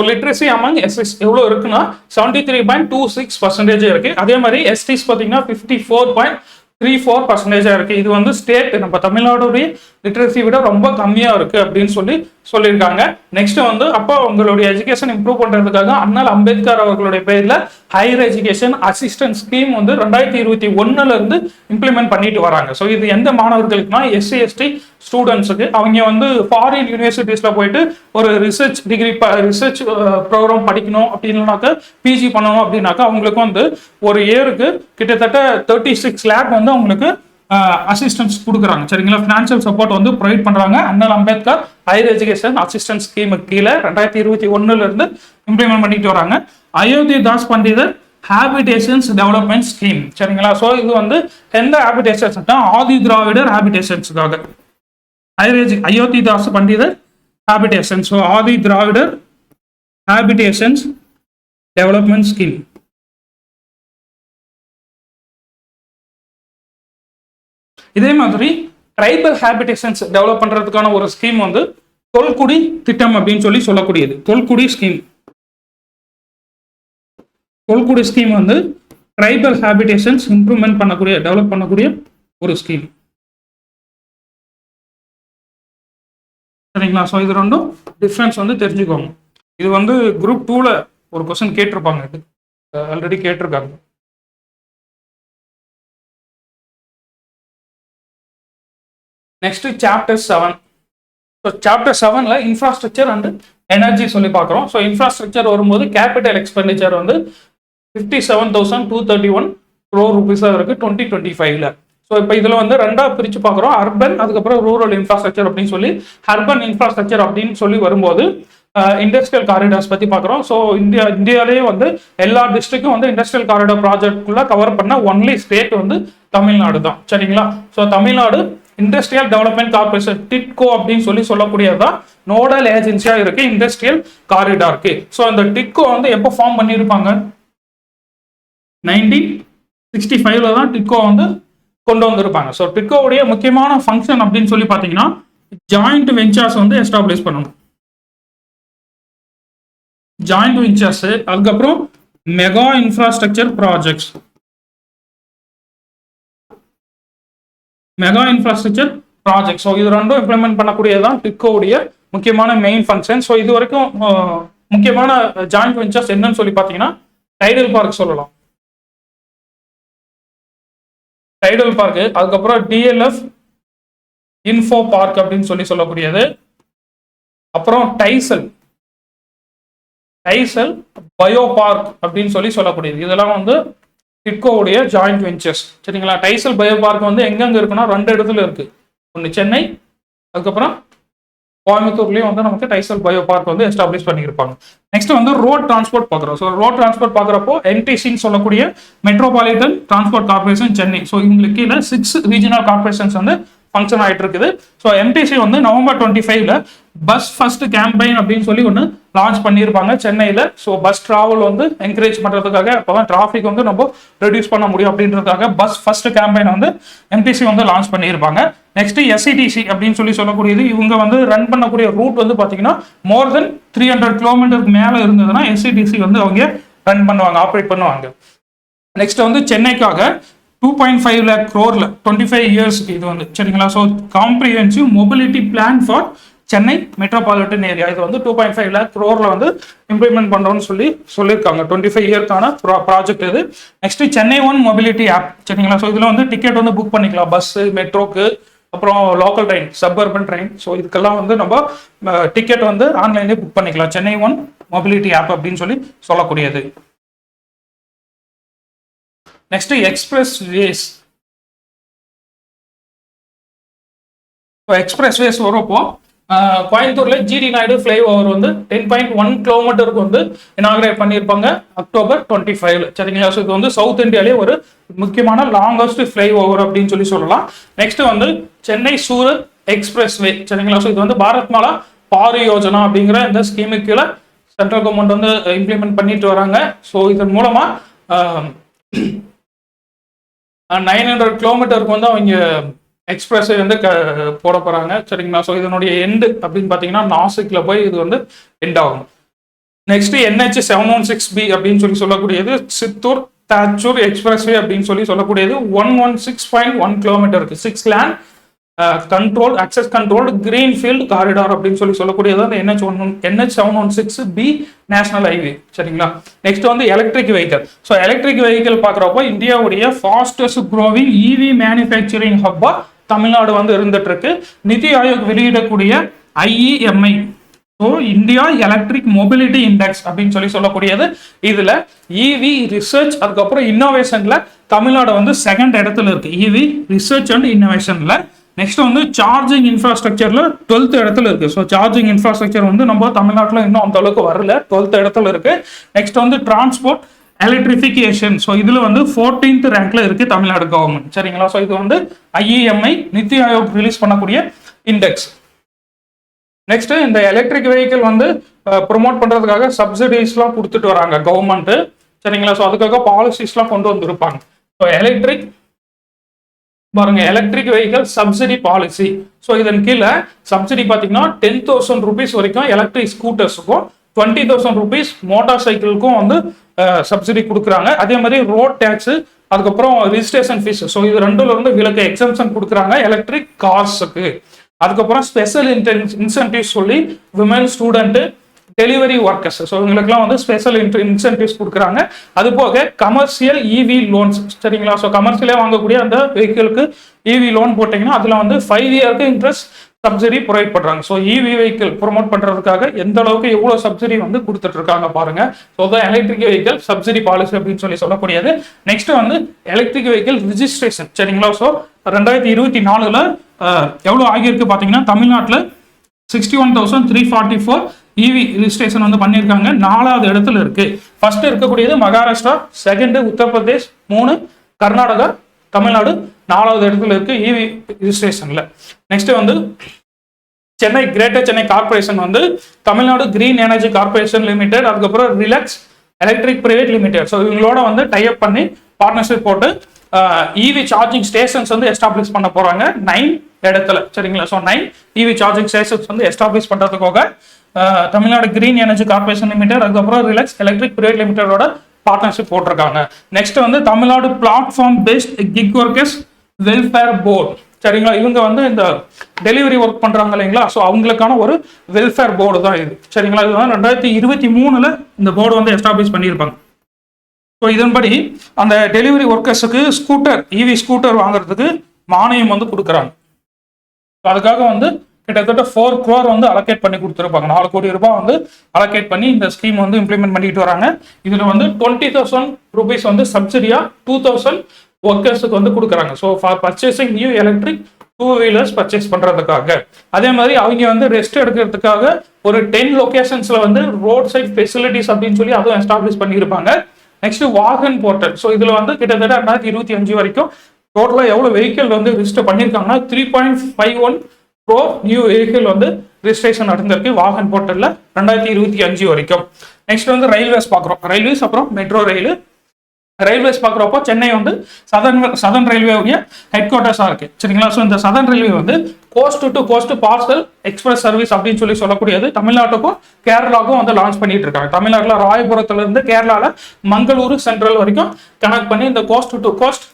லிட்ரஸி அமங் எஸ்எஸ் எவ்வளவு இருக்குன்னா 73.26% இருக்கு. அதே மாதிரி எஸ்டிஸ் பாத்தீங்கன்னா 54.34% இருக்கு. இது வந்து ஸ்டேட் நம்ம தமிழ்நாடுடைய லிட்ரஸி விட ரொம்ப கம்மியா இருக்கு அப்படின்னு சொல்லியிருக்காங்க. நெக்ஸ்ட் வந்து அப்போ உங்களுடைய எஜுகேஷன் இம்ப்ரூவ் பண்றதுக்காக அண்ணல் அம்பேத்கர் அவர்களுடைய பேர்ல ஹையர் எஜுகேஷன் அசிஸ்டன்ட் ஸ்கீம் வந்து 2021 இருந்து இம்ப்ளிமெண்ட் பண்ணிட்டு வராங்க. ஸோ இது எந்த மாணவர்களுக்குனா எஸ்சி எஸ்டி ஸ்டூடெண்ட்ஸுக்கு, அவங்க வந்து ஃபாரின் யூனிவர்சிட்டிஸ்ல போயிட்டு ஒரு ரிசர்ச் ப்ரோக்ராம் படிக்கணும் அப்படின்னாக்கா, பிஜி பண்ணணும் அப்படின்னாக்கா அவங்களுக்கு வந்து ஒரு இயருக்கு கிட்டத்தட்ட 36 lakh வந்து அவங்களுக்கு அசிஸ்டன்ஸ் கொடுக்குறாங்க. சரிங்களா, ஃபினான்ஷியல் சப்போர்ட் வந்து ப்ரொவைட் பண்றாங்க. அண்ணல் அம்பேத்கர் ஹையர் எஜுகேஷன் அசிஸ்டன்ஸ் ஸ்கீமுக்கு கீழே 2021 இருந்து இம்ப்ளிமெண்ட் பண்ணிட்டு வராங்க. அயோத்திதாஸ் பண்டிதர் ஹேபிடேஷன்ஸ் டெவலப்மெண்ட் ஸ்கீம். சரிங்களா, ஸோ இது வந்து எந்த ஹேபிடேஷன்ஸ் ஆதி திராவிடர் ஹேபிடேஷன்ஸுக்காக அயோத்திதாஸ் பண்டிதர் habitation, so Adi Dravidar habitations development scheme. இதே மாதிரி ட்ரைபல் ஹேபிடேஷன்ஸ் டெவலப் பண்றதுக்கான ஒரு ஸ்கீம் வந்து தொல்குடி திட்டம் அப்படின்னு சொல்லக்கூடியது. தொல்குடி ஸ்கீம் வந்து ட்ரைபல் ஹேபிடேஷன்ஸ் இம்ப்ரூவ்மெண்ட் பண்ணக்கூடிய டெவலப் பண்ணக்கூடிய ஒரு ஸ்கீம். சரிங்களா, ஸோ இது ரெண்டும் டிஃப்ரென்ஸ் வந்து தெரிஞ்சுக்கோங்க. இது வந்து குரூப் 2ல ஒரு கொஸ்டின் கேட்டிருப்பாங்க, இது ஆல்ரெடி கேட்டிருக்காங்க. Next chapter 7. ஸோ சாப்டர் 7ல இன்ஃப்ராஸ்ட்ரக்சர் அண்ட் எனர்ஜி சொல்லி பார்க்குறோம். ஸோ இன்ஃப்ராஸ்ட்ரக்சர் வரும்போது கேபிட்டல் எக்ஸ்பெண்டிச்சர் வந்து 57,231 crore rupees இருக்கு 2025ல. ஸோ இப்போ இதில் வந்து ரெண்டா பிரித்து பார்க்குறோம், அர்பன் அதுக்கப்புறம் ரூரல் இன்ஃப்ராஸ்ட்ரக்சர் அப்படின்னு சொல்லி. அர்பன் இன்ஃப்ராஸ்ட்ரக்சர் அப்படின்னு சொல்லி வரும்போது இண்டஸ்ட்ரியல் காரிடார்ஸ் பற்றி பார்க்குறோம். ஸோ இந்தியாவிலேயே வந்து எல்லா டிஸ்ட்ரிக்டும் வந்து இண்டஸ்ட்ரியல் காரிடார் ப்ராஜெக்ட்குள்ள கவர் பண்ண ஒன்லி ஸ்டேட் வந்து தமிழ்நாடு தான். சரிங்களா, so Tamil Nadu industrial development corporation TIDCO அப்படின்னு சொல்லக்கூடியதான் நோடல் ஏஜென்சியா இருக்கு இண்டஸ்ட்ரியல் காரிடாருக்கு. ஸோ அந்த டிட்கோ வந்து எப்போ ஃபார்ம் பண்ணியிருப்பாங்க, 1965ல தான் டிட்கோ வந்து கொண்டு வந்திருப்பாங்க. ஸோ டிட்கோவுடைய முக்கியமான ஃபங்க்ஷன் அப்படின்னு சொல்லி பார்த்தீங்கன்னா ஜாயிண்ட் வெஞ்சர்ஸ் வந்து எஸ்டாப்ளிஷ் பண்ணணும். ஜாயிண்ட் வெஞ்சர்ஸ், அதுக்கப்புறம் mega infrastructure projects, mega infrastructure project. So இது ரெண்டும் இம்ப்ளிமெண்ட் பண்ணக்கூடியதான் டிட்கோவுடைய முக்கியமான மெயின் ஃபங்க்ஷன். ஸோ இது வரைக்கும் முக்கியமான ஜாயிண்ட் வெஞ்சர்ஸ் என்னன்னு சொல்லி பார்த்தீங்கன்னா டைடல் பார்க் சொல்லலாம், டைடல் பார்க், அதுக்கப்புறம் டிஎல்எஃப் இன்ஃபோ பார்க் அப்படின்னு சொல்லக்கூடியது, அப்புறம் டைசல் பயோ பார்க் அப்படின்னு சொல்லக்கூடியது. இதெல்லாம் வந்து டிட்கோவுடைய ஜாயிண்ட் வெஞ்சர்ஸ். சரிங்களா, டைசல் பயோ பார்க் வந்து எங்கெங்க இருக்குன்னா 2 இடத்துல இருக்கு. ஒன்று சென்னை, அதுக்கப்புறம் கோயம்புத்தூர்லயும் வந்து நமக்கு டைசல் பயோ பார்க் வந்து எஸ்டாப்ளிஷ் பண்ணியிருப்பாங்க. நெக்ஸ்ட் வந்து ரோட் டிரான்ஸ்போர்ட் பார்க்குறோம். ஸோ ரோட் டிரான்ஸ்போர்ட் பார்க்குறப்போ என்டிசின்னு சொல்லக்கூடிய metropolitan transport corporation Chennai. So இவங்களுக்கு கீழே 6 ரீஜனல் கார்பரேஷன்ஸ் வந்து ஃபங்க்ஷன் ஆகிட்டு இருக்குது. ஸோ எம்டிசி வந்து நவம்பர் 25ல பஸ் ஃபர்ஸ்ட் கேம்பெயின் அப்படின்னு சொல்லி ஒன்று லான்ச் பண்ணியிருப்பாங்க சென்னையில். ஸோ பஸ் டிராவல் வந்து என்கரேஜ் பண்ணுறதுக்காக, அப்போதான் டிராஃபிக் வந்து நம்ம ரெடியூஸ் பண்ண முடியும் அப்படின்றதுக்காக பஸ் ஃபர்ஸ்ட் கேம்பெயின் வந்து எம்டிசி வந்து லான்ச் பண்ணியிருப்பாங்க. நெக்ஸ்ட் எஸ்சிடிசி அப்படின்னு சொல்லக்கூடியது, இவங்க வந்து ரன் பண்ணக்கூடிய ரூட் வந்து பார்த்தீங்கன்னா மோர் தென் 300 கிலோமீட்டருக்கு மேலே இருந்ததுன்னா எஸ்சிடிசி வந்து அவங்க ரன் பண்ணுவாங்க, ஆப்ரேட் பண்ணுவாங்க. நெக்ஸ்ட் வந்து சென்னைக்காக 2.5 lakh crore 25 இயர்ஸ்க்கு இது வந்து. சரிங்களா, so comprehensive mobility plan for Chennai metropolitan area, இது வந்து 2.5 lakh crore வந்து இம்ப்ளிமெண்ட் பண்றோம்னு சொல்லியிருக்காங்க. 25 இயர்க்கான ப்ராஜெக்ட் இது. Next Chennai one mobility app. சரிங்களா, ஸோ இதுல வந்து டிக்கெட் வந்து புக் பண்ணிக்கலாம், பஸ் மெட்ரோக்கு, அப்புறம் local train, suburban train. So இதுக்கெல்லாம் வந்து நம்ம டிக்கெட் வந்து ஆன்லைன்லேயே புக் பண்ணிக்கலாம். சென்னை ஒன் மொபிலிட்டி ஆப் அப்படின்னு சொல்லி சொல்லக்கூடியது. Next expressways. Expressways வரப்போ கோயம்புத்தூர்ல ஜிடி நாயுடு ஃபிளை ஓவர் வந்து 10.1 கிலோமீட்டருக்கு வந்து இனாகிரேட் பண்ணியிருப்பாங்க October 25. சரிங்களா? ஸோ இது வந்து சவுத் இந்தியாலே ஒரு முக்கியமான லாங்கஸ்ட் ஃபிளை ஓவர் அப்படின்னு சொல்லலாம். நெக்ஸ்ட் வந்து சென்னை சூரத் எக்ஸ்பிரஸ் வே. சரிங்களா? ஸோ இது வந்து பாரத் மாலா பாரி யோஜனா அப்படிங்கிற இந்த ஸ்கீமுக்கு கீழே சென்ட்ரல் கவர்மெண்ட் வந்து இம்ப்ளிமெண்ட் பண்ணிட்டு வராங்க. ஸோ இதன் மூலமா 900 கிலோமீட்டருக்கு வந்து அவங்க எக்ஸ்பிரஸ் வந்து போட போறாங்க. சரிங்களா? ஸோ இதனுடைய எண்டு அப்படின்னு பார்த்தீங்கன்னா நாசிக்ல போய் இது வந்து எண்ட் ஆகும். நெக்ஸ்ட் NH 716B அப்படின்னு சொல்லக்கூடியது சித்தூர் தாச்சூர் எக்ஸ்பிரஸ்வே அப்படின்னு சொல்லக்கூடியது 116.1 கிலோமீட்டருக்கு 6 lane control access controlled greenfield corridor அப்படின்னு சொல்லக்கூடியது அந்த NH 716B நேஷனல் ஹைவே. சரிங்களா? நெக்ஸ்ட் வந்து electric vehicle. So electric vehicle பார்க்குறப்போ இந்தியாவுடைய ஃபாஸ்டஸ்ட் க்ரோவிங் EV மேனுஃபேக்சரிங் ஹப்பா தமிழ்நாடு வந்து இருந்துட்டு இருக்கு. நிதி ஆயோக் வெளியிடக்கூடிய IEMI, so India electric mobility index அப்படின்னு சொல்லக்கூடியது. இதுல EV ரிசர்ச் அதுக்கப்புறம் இன்னோவேஷன்ல தமிழ்நாடு வந்து செகண்ட் இடத்துல இருக்கு. EV ரிசர்ச் அண்ட் இன்னோவேஷன்ல. நெக்ஸ்ட் வந்து சார்ஜிங் இன்ஃப்ராஸ்ட்ரக்சர்ல 12th இடத்துல இருக்கு. ஸோ சார்ஜிங் இன்ஃப்ராஸ்ட்ரக்சர் வந்து நம்ம தமிழ்நாட்டில் இன்னும் அந்த அளவுக்கு வரல, 12th இடத்துல இருக்கு. நெக்ஸ்ட் வந்து டிரான்ஸ்போர்ட் எலக்ட்ரிஃபிகேஷன். ஸோ இதுல வந்து 14th ரேங்க்ல இருக்கு தமிழ்நாடு கவர்மெண்ட். சரிங்களா? ஸோ இது வந்து IEMI நிதி ஆயோக் ரிலீஸ் பண்ணக்கூடிய இண்டெக்ஸ். நெக்ஸ்ட் இந்த எலக்ட்ரிக் வெஹிக்கிள் வந்து ப்ரொமோட் பண்றதுக்காக சப்சிடிஸ்லாம் கொடுத்துட்டு வராங்க கவர்மெண்ட். சரிங்களா? ஸோ அதுக்காக பாலிசிஸ்லாம் கொண்டு வந்திருப்பாங்க. ஸோ எலக்ட்ரிக் பாருங்க, electric vehicle subsidy policy. So இதன் கீழே சப்சிடி பார்த்தீங்கன்னா 10,000 rupees வரைக்கும் எலக்ட்ரிக் ஸ்கூட்டர்ஸுக்கும் 20,000 rupees மோட்டார் சைக்கிளுக்கும் வந்து சப்சிடி கொடுக்குறாங்க. அதே மாதிரி ரோட் டேக்ஸ் அதுக்கப்புறம் ரிஜிஸ்ட்ரேஷன் ஃபீஸ். ஸோ இது ரெண்டுல இருந்து விலக்கு எக்ஸம்ஷன் கொடுக்குறாங்க எலக்ட்ரிக் கார்ஸுக்கு. அதுக்கப்புறம் ஸ்பெஷல் இன்சென்டிவ் சொல்லி women student delivery workers, so இவங்களுக்குலாம் வந்து ஸ்பெஷல் இன்சென்டிவ்ஸ் கொடுக்குறாங்க. அது போக கமர்ஷியல் EV லோன்ஸ். சரிங்களா? ஸோ கமர்ஷியலே வாங்கக்கூடிய அந்த வெஹிக்கிளுக்கு EV லோன் போட்டிங்கன்னா அதில் வந்து 5 இயருக்கு இன்ட்ரெஸ்ட் சப்சிடி ப்ரொவைட் பண்றாங்க. ஸோ EV வெஹிக்கிள் ப்ரொமோட் பண்றதுக்காக எந்த அளவுக்கு எவ்வளவு சப்சிடி வந்து கொடுத்துட்டு இருக்காங்க பாருங்க. ஸோ தான் எலக்ட்ரிக் வெஹிக்கிள் சப்சிடி பாலிசி அப்படின்னு சொல்லக்கூடியது. நெக்ஸ்ட் வந்து எலக்ட்ரிக் வெஹிக்கிள் ரிஜிஸ்ட்ரேஷன். சரிங்களா? ஸோ 2024 எவ்வளவு ஆகியிருக்கு பார்த்தீங்கன்னா தமிழ்நாட்டில் 61,344 EV ரிஜிஸ்ட்ரேஷன் வந்து பண்ணியிருக்காங்க. 4வது இடத்துல இருக்கு. ஃபர்ஸ்ட் இருக்கக்கூடியது மகாராஷ்டிரா, செகண்ட் உத்தரப்பிரதேஷ், 3 கர்நாடகா, தமிழ்நாடு 4வது இடத்துல இருக்கு EV ரிஜிஸ்ட்ரேஷன்ல. நெக்ஸ்ட் வந்து சென்னை கிரேட்டர் சென்னை கார்பரேஷன் வந்து Tamil Nadu green energy corporation limited அதுக்கப்புறம் relax electric private limited. So இவங்களோட வந்து டைப் பண்ணி பார்ட்னர்ஷிப் போட்டு EV சார்ஜிங் ஸ்டேஷன்ஸ் வந்து எஸ்டாப்ளிஷ் பண்ண போறாங்க 9 இடத்துல. சரிங்களா? ஸோ 9 EV சார்ஜிங் ஸ்டேஷன்ஸ் வந்து எஸ்டாப்ளிஷ் பண்றதுக்காக Tamil Nadu green energy corporation limited அதுக்கப்புறம் ரிலாக்ஸ் எலக்ட்ரிக் பிரைவேட் லிமிடெடோட பார்ட்னர்ஷிப் போட்டிருக்காங்க. நெக்ஸ்ட் வந்து Tamil Nadu platform based gig workers welfare board. சரிங்களா? இவங்க வந்து இந்த டெலிவரி ஒர்க் பண்றாங்க இல்லைங்களா? ஸோ அவங்களுக்கான ஒரு வெல்ஃபேர் போர்டு தான் இது. சரிங்களா? இது வந்து 2023 இந்த போர்டு வந்து எஸ்டாப்ளிஷ் பண்ணியிருப்பாங்க. ஸோ இதன்படி அந்த டெலிவரி ஒர்க்கர்ஸுக்கு ஸ்கூட்டர் EV ஸ்கூட்டர் வாங்குறதுக்கு மானியம் வந்து கொடுக்குறாங்க. அதுக்காக வந்து கிட்டத்தட்ட 4 crore வந்து அலோகேட் பண்ணி கொடுத்துருப்பாங்க. 4 கோடி ரூபாய் வந்து அலோகேட் பண்ணி இந்த ஸ்கீம் வந்து இம்ப்ளிமெண்ட் பண்ணிட்டு வராங்க. இதுல வந்து 20,000 rupees வந்து சப்சிடியா 2,000 ஒர்க்கர்ஸுக்கு வந்து கொடுக்குறாங்க. So for purchasing new electric 2 wheelers purchase பண்றதுக்காக. அதே மாதிரி அவங்க வந்து ரெஸ்ட் எடுக்கிறதுக்காக ஒரு 10 லொகேஷன்ஸ்ல வந்து ரோட் சைட் ஃபெசிலிட்டிஸ் அப்படின்னு சொல்லி அதுவும் எஸ்டாப்ளிஷ் பண்ணியிருப்பாங்க. Next Vaughan portal. ஸோ இதுல வந்து கிட்டத்தட்ட 2025 வரைக்கும் டோட்டலா எவ்வளவு வெஹிக்கிள் வந்து ரிஜிஸ்டர் பண்ணியிருக்காங்கன்னா 3.51 crore நியூ வெஹிக்கிள் வந்து ரிஜிஸ்ட்ரேஷன் நடந்திருக்கு வாகன் போர்ட்டல்ல 2025 வரைக்கும். நெக்ஸ்ட் வந்து ரயில்வேஸ் பார்க்குறோம். ரயில்வேஸ் அப்புறம் மெட்ரோ ரயில். ரயில்வேஸ் பார்க்குறப்போ சென்னை வந்து சதர்ன் ரயில்வேவுடைய ஹெட் குவார்ட்டர்ஸாக இருக்கு. சரிங்களா? ஸோ இந்த சதர்ன் ரயில்வே வந்து coast to coast parcel express service அப்படின்னு சொல்லக்கூடியது தமிழ்நாட்டுக்கும் கேரளாவுக்கும் வந்து லான்ச் பண்ணிட்டு இருக்காங்க. தமிழ்நாட்டில் ராயபுரத்துல இருந்து கேரளாவில் மங்களூரு சென்ட்ரல் வரைக்கும் கனெக்ட் பண்ணி இந்த coast to coast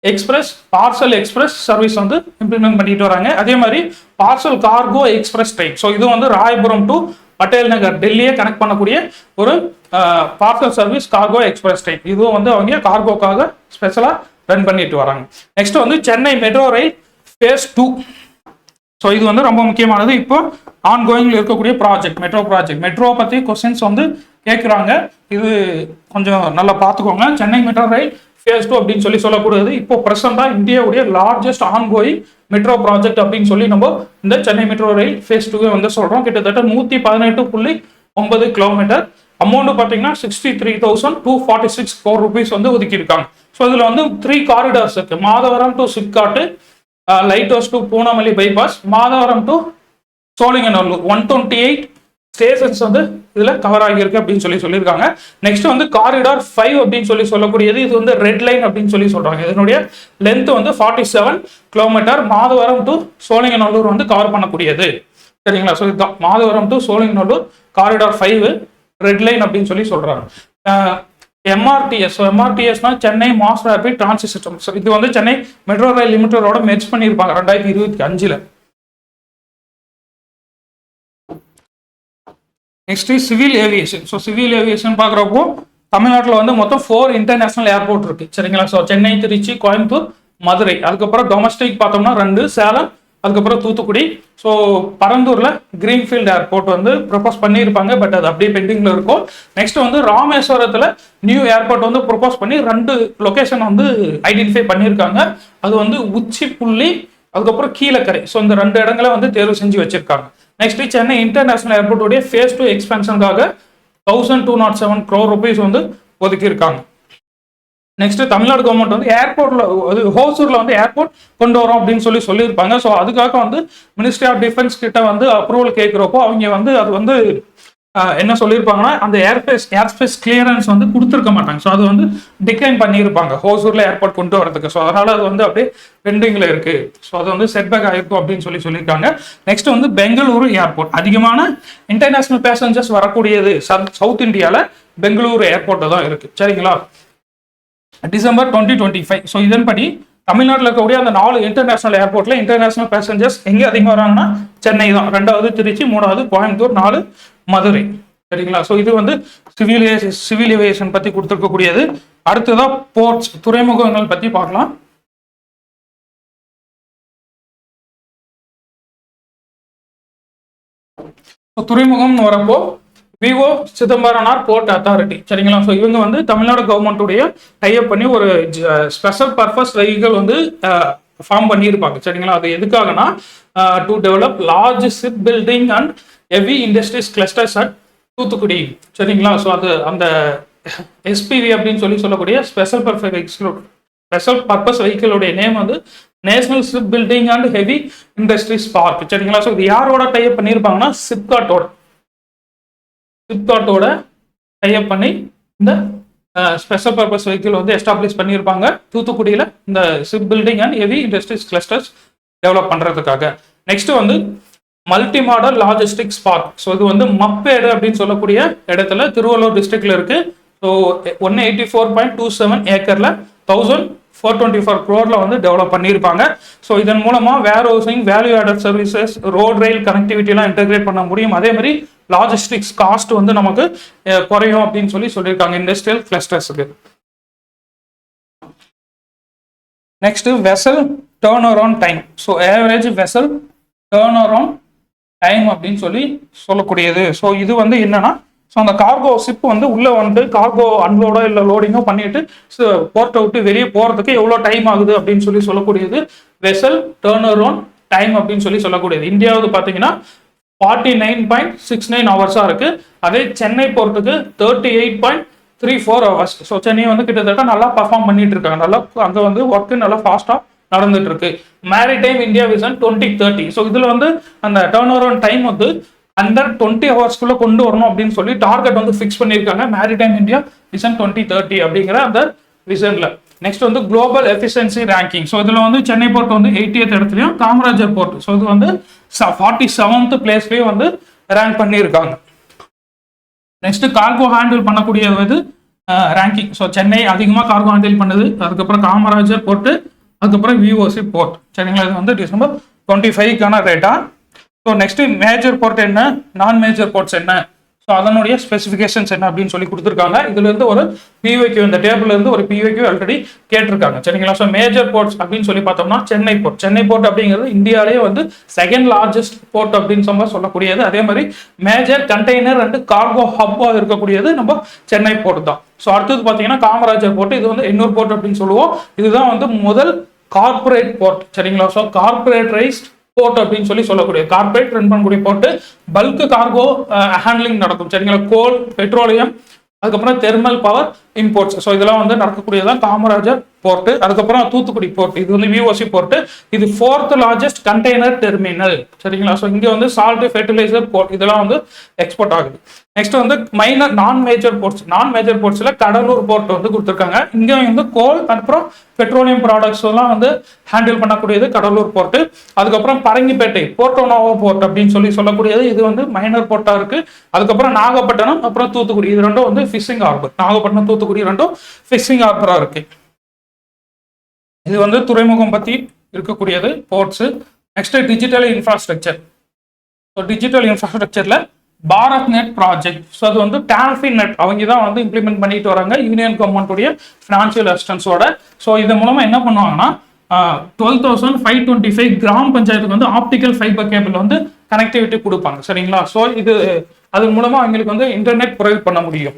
express parcel express service வந்து இம்ப்ளிமெண்ட் பண்ணிட்டு வராங்க. அதே மாதிரி parcel cargo express train. So இது வந்து ராயபுரம் டு பட்டேல் நகர் டெல்லியை கனெக்ட் பண்ணக்கூடிய ஒரு parcel service cargo express train. இதுவும் வந்து அவங்க கார்கோக்காக ஸ்பெஷலா ரன் பண்ணிட்டு வராங்க. நெக்ஸ்ட் வந்து சென்னை மெட்ரோ ரயில் phase 2 ஸோ இது வந்து ரொம்ப முக்கியமானது. இப்போ ஆன்கோயிங்ல இருக்கக்கூடிய ப்ராஜெக்ட் மெட்ரோ பற்றி கொஸ்டின்ஸ் வந்து கேட்குறாங்க. இது கொஞ்சம் நல்லா பார்த்துக்கோங்க. சென்னை மெட்ரோ ரயில் ஃபேஸ் 2 அப்படின்னு சொல்லக்கூடாது. இப்போ ப்ரெசென்ட்டாக இந்தியாவுடைய லார்ஜஸ்ட் ஆன்கோயிங் மெட்ரோ ப்ராஜெக்ட் அப்படின்னு சொல்லி நம்ம இந்த சென்னை மெட்ரோ ரயில் ஃபேஸ் 2 வந்து சொல்கிறோம். கிட்டத்தட்ட 118.9 கிலோமீட்டர். அமௌண்ட் பார்த்தீங்கன்னா 63,246 crore rupees வந்து ஒதுக்கியிருக்காங்க. ஸோ இதில் வந்து 3 காரிடார்ஸ் இருக்கு. Madhavaram to SIPCOT, light house to Poonamallee bypass, Madhavaram to Sholinganallur 128 stations வந்து இதுல கவர் ஆகியிருக்கு அப்படின்னு சொல்லியிருக்காங்க. நெக்ஸ்ட் வந்து காரிடார் 5 அப்படின்னு சொல்லக்கூடியது. இது வந்து ரெட் லைன் அப்படின்னு சொல்றாங்க. இதனுடைய லென்த் வந்து 47 கிலோமீட்டர். மாதவரம் டு சோழிங்கநல்லூர் வந்து கவர் பண்ணக்கூடியது. சரிங்களா? ஸோ இதுதான் Madhavaram to Sholinganallur corridor 5 red line அப்படின்னு சொல்றாங்க. எம்ஆர்டிஎஸ், எம்ஆர்டிஎஸ்னா Chennai mass rapid transit system. So இது வந்து சென்னை மெட்ரோ ரயில் லிமிட்டடோட மெர்ஜ் பண்ணியிருப்பாங்க 2025. Next civil aviation. So civil aviation பார்க்குறப்போ தமிழ்நாட்டில் வந்து மொத்தம் 4 இன்டர்நேஷனல் ஏர்போர்ட் இருக்கு. சரிங்களா? ஸோ சென்னை, திருச்சி, கோயம்புத்தூர், மதுரை. அதுக்கப்புறம் டொமஸ்டிக் பார்த்தோம்னா 2, சேலம், அதுக்கப்புறம் தூத்துக்குடி. ஸோ பரந்தூர்ல கிரீன்ஃபீல்டு ஏர்போர்ட் வந்து ப்ரொபோஸ் பண்ணியிருப்பாங்க. பட் அது அப்படியே பெண்டிங்ல இருக்கும். நெக்ஸ்ட் வந்து ராமேஸ்வரத்தில் நியூ ஏர்போர்ட் வந்து ப்ரொபோஸ் பண்ணி 2 லொகேஷன் வந்து ஐடென்டிஃபை பண்ணியிருக்காங்க. அது வந்து உச்சி புள்ளி, அதுக்கப்புறம் கீழக்கரை. ஸோ இந்த 2 இடங்களை வந்து தேர்வு செஞ்சு வச்சிருக்காங்க. நெக்ஸ்ட் சென்னை இன்டர்நேஷனல் ஏர்போர்ட்டுடைய ஃபேஸ் 2 எக்ஸ்பென்ஷனுக்காக 1,207 crore rupees வந்து ஒதுக்கியிருக்காங்க. நெக்ஸ்ட் தமிழ்நாடு கவர்மெண்ட் வந்து ஏர்போர்ட்ல ஹோசூர்ல வந்து ஏர்போர்ட் கொண்டு வரோம் அப்படின்னு சொல்லியிருப்பாங்க. ஸோ அதுக்காக வந்து மினிஸ்ட்ரி ஆஃப் டிஃபென்ஸ் கிட்ட வந்து அப்ரூவல் கேட்குறப்போ அவங்க வந்து அது வந்து என்ன சொல்லியிருப்பாங்கன்னா அந்த ஏர்ஸ்பேஸ் கிளியரன்ஸ் வந்து கொடுத்துருக்க மாட்டாங்க. ஸோ அது வந்து டிக்ளைன் பண்ணியிருப்பாங்க ஹோசூர்ல ஏர்போர்ட் கொண்டு வரதுக்கு. ஸோ அதனால அது வந்து அப்படியே பெண்டிங்ல இருக்கு. ஸோ அது வந்து செட்பேக் ஆயிருக்கும் அப்படின்னு சொல்லியிருக்காங்க. நெக்ஸ்ட் வந்து பெங்களூரு ஏர்போர்ட் அதிகமான இன்டர்நேஷனல் பேசஞ்சர்ஸ் வரக்கூடியது சவுத் இந்தியாவில் பெங்களூரு ஏர்போர்ட் தான் இருக்கு. சரிங்களா? டிசம்பர் 2025. ஸோ இதன்படி தமிழ்நாட்டில் இருக்கக்கூடிய அந்த 4 இன்டர்நேஷனல் ஏர்போர்ட்ல இன்டர்நேஷனல் பேசஞ்சர்ஸ் எங்க அதிகமாக வராங்கன்னா சென்னை தான். 2வது திருச்சி, 3வது கோயம்புத்தூர், 4 மதுரை. சரிங்களா? ஸோ இது வந்து சிவில் ஏவியேஷன் பத்தி கொடுத்துருக்கக்கூடியது. அடுத்ததான் போர்ட்ஸ், துறைமுகங்கள் பத்தி பார்க்கலாம். துறைமுகம்னு வரப்போ விவோ சிதம்பரனார் போர்ட் அத்தாரிட்டி. சரிங்களா? ஸோ இவங்க வந்து தமிழ்நாடு கவர்மெண்ட்டுடைய டைப் பண்ணி ஒரு ஸ்பெஷல் பர்பஸ் வெஹிக்கிள் வந்து ஃபார்ம் பண்ணியிருப்பாங்க. சரிங்களா? அது எதுக்காகனா to develop large ship building and heavy industries clusters at Thoothukudi. சரிங்களா? ஸோ அது அந்த எஸ்பிவி அப்படின்னு சொல்லக்கூடிய ஸ்பெஷல் பர்பஸ் வெஹிக்கிளுடைய நேம் வந்து national ship building and heavy industries park. சரிங்களா? ஸோ இது யாரோட டைப் பண்ணியிருப்பாங்கன்னா சிப்காட்டோட டைப் பண்ணி இந்த ஸ்பெஷல் பர்பஸ் வெஹிக்கிள் வந்து எஸ்டாப்ளிஷ் பண்ணியிருப்பாங்க தூத்துக்குடியில் இந்த ship building and heavy industries clusters develop பண்ணுறதுக்காக. நெக்ஸ்ட் வந்து multi modal logistics park. So இது வந்து மப்பேடு அப்படின்னு சொல்லக்கூடிய இடத்துல திருவள்ளூர் டிஸ்ட்ரிக்ட்ல இருக்கு. ஸோ 184.27 ஏக்கர்ல 1,424 crore வந்து டெவலப் பண்ணியிருப்பாங்க. ஸோ இதன் மூலமா warehousing, value added services, road rail connectivity எல்லாம் இன்டெகிரேட் பண்ண முடியும். அதே மாதிரி லாஜிஸ்டிக்ஸ் காஸ்ட் வந்து நமக்கு குறையும் அப்படின்னு சொல்லியிருக்காங்க இண்டஸ்ட்ரியல் கிளஸ்டர்ஸுக்கு. Next vessel turn around time. So average vessel turn around time அப்படின்னு சொல்லக்கூடியது. ஸோ இது வந்து என்னன்னா, ஸோ அந்த கார்கோ ஷிப் வந்து உள்ள வந்து கார்கோ அன்லோடோ இல்லை லோடிங்கோ பண்ணிட்டு போர்ட்டை விட்டு வெளியே போறதுக்கு எவ்வளோ டைம் ஆகுது அப்படின்னு சொல்லக்கூடியது வெசல் டர்ன் அரவுண்ட் டைம் அப்படின்னு சொல்லக்கூடியது. இந்தியாவது பார்த்தீங்கன்னா 49.69 ஹவர்ஸா இருக்கு. அதே சென்னை போறதுக்கு 38.34 ஹவர்ஸ். ஸோ சென்னை வந்து கிட்டத்தட்ட நல்லா பர்ஃபார்ம் பண்ணிட்டு இருக்காங்க. நல்லா அங்கே வந்து ஒர்க்கு நல்லா ஃபாஸ்டா நடந்துட்டு இருக்கு. Maritime India vision 2030. ஸோ இதுல வந்து அந்த டர்ன் அரவுண்ட் டைம் வந்து அண்டர் 20 ஹவர்ஸ்க்குள்ள கொண்டு வரணும் அப்படின்னு சொல்லி டார்கெட் வந்து ஃபிக்ஸ் பண்ணியிருக்காங்க மேரிடைம் இந்தியா விஷன் 2030 அப்படிங்கிற அந்த விஷன்ல. நெக்ஸ்ட் வந்து குளோபல் எஃபிஷியன்சி ரேங்கிங். ஸோ இதுல வந்து சென்னை போர்ட் வந்து 80th இடத்துலையும், காமராஜர் போர்ட் ஸோ இது வந்து 47th பிளேஸ்லயும் வந்து ரேங்க் பண்ணியிருக்காங்க. நெக்ஸ்ட் கார்கோ ஹேண்டில் பண்ணக்கூடிய வந்து ரேங்கிங். ஸோ சென்னை அதிகமாக கார்கோ ஹேண்டில் பண்ணுது. அதுக்கப்புறம் காமராஜர் போர்ட்டு, அதுக்கப்புறம் விஓசி போர்ட். சரிங்களா? இது வந்து டிசம்பர் 25க்கான ரேட்டா. ஸோ நெக்ஸ்ட் மேஜர் போர்ட் என்ன, நான் மேஜர் போர்ட்ஸ் என்ன. ஸோ அதனுடைய ஸ்பெசிஃபிகேஷன்ஸ் என்ன அப்படின்னு சொல்லி கொடுத்துருக்காங்க. இதுல இருந்து ஒரு பிஒக்யூ, இந்த டேபிள்ல இருந்து ஒரு பிஒக்யூ ஆல்ரெடி கேட்டிருக்காங்க. சரிங்களா? ஸோ மேஜர் போர்ட்ஸ் அப்படின்னு சொல்லி பார்த்தோம்னா சென்னை போர்ட். சென்னை போர்ட் அப்படிங்கிறது இந்தியாவிலேயே வந்து செகண்ட் லார்ஜஸ்ட் போர்ட் அப்படின்னு சொல்லக்கூடியது. அதே மாதிரி மேஜர் கண்டெய்னர் அண்ட் கார்கோ ஹப்பா இருக்கக்கூடியது நம்ம சென்னை போர்ட் தான். ஸோ அடுத்தது பார்த்தீங்கன்னா காமராஜர் போர்ட். இது வந்து எண்ணூர் போர்ட் அப்படின்னு சொல்லுவோம். இதுதான் வந்து முதல் கார்பரேட் போர்ட். சரிங்களா? ஸோ கார்பரேட்ரைஸ்ட் போர்ட் அப்படின்னு சொல்லக்கூடிய கார்பரேட் ரன் பண்ணக்கூடிய போர்ட். பல்க் கார்கோ ஹேண்ட்லிங் நடக்கும். சரிங்களா? கோல், பெட்ரோலியம், அதுக்கப்புறம் தெர்மல் பவர் இம்போர்ட்ஸ். ஸோ இதெல்லாம் வந்து நடக்கக்கூடியதான் காமராஜர் போர்ட். அதுக்கப்புறம் தூத்துக்குடி போர்ட். இது வந்து விஓசி போர்ட். இது 4th லார்ஜஸ்ட் கண்டெய்னர் டெர்மினல். சரிங்களா? ஸோ இங்க வந்து சால்ட், ஃபெர்டிலைசர் போர்ட் இதெல்லாம் வந்து எக்ஸ்போர்ட் ஆகுது. நெக்ஸ்ட் வந்து மைனர் நான் மேஜர் போர்ட்ஸ். நான் மேஜர் போர்ட்ஸ்ல கடலூர் போர்ட் வந்து கொடுத்துருக்காங்க. இங்க வந்து கோல் அப்புறம் பெட்ரோலியம் ப்ராடக்ட்ஸ் எல்லாம் வந்து ஹேண்டில் பண்ணக்கூடியது கடலூர் போர்ட். அதுக்கப்புறம் பரங்கிப்பேட்டை போர்ட்டோனோவோ போர்ட் அப்படின்னு சொல்லக்கூடியது. இது வந்து மைனர் போர்ட்டா இருக்கு. அதுக்கப்புறம் நாகப்பட்டினம், அப்புறம் தூத்துக்குடி. இது ரெண்டும் வந்து ஃபிஷிங் ஹார்பர். நாகப்பட்டினம், தூத்துக்குடி ரெண்டும் ஃபிஷிங் ஹார்பரா இருக்கு. இது வந்து துறைமுகம் பத்தி இருக்கக்கூடியது ports. Next digital infrastructure. So digital இன்ஃப்ராஸ்ட்ரக்சர்ல பாரத் நெட் ப்ராஜெக்ட். ஸோ அது வந்து டால்ஃபின் நெட் அவங்க தான் வந்து இம்ப்ளிமெண்ட் பண்ணிட்டு வராங்க யூனியன் கவர்மெண்ட்டுடைய ஃபினான்ஷியல் அசிஸ்டன்ஸோட. ஸோ இது மூலமா என்ன பண்ணுவாங்கன்னா 12,525 கிராம பஞ்சாயத்துக்கு வந்து ஆப்டிக்கல் ஃபைபர் கேபிள் வந்து கனெக்டிவிட்டி கொடுப்பாங்க. சரிங்களா? ஸோ இது அது மூலமா அவங்களுக்கு வந்து இன்டர்நெட் ப்ரொவைட் பண்ண முடியும்.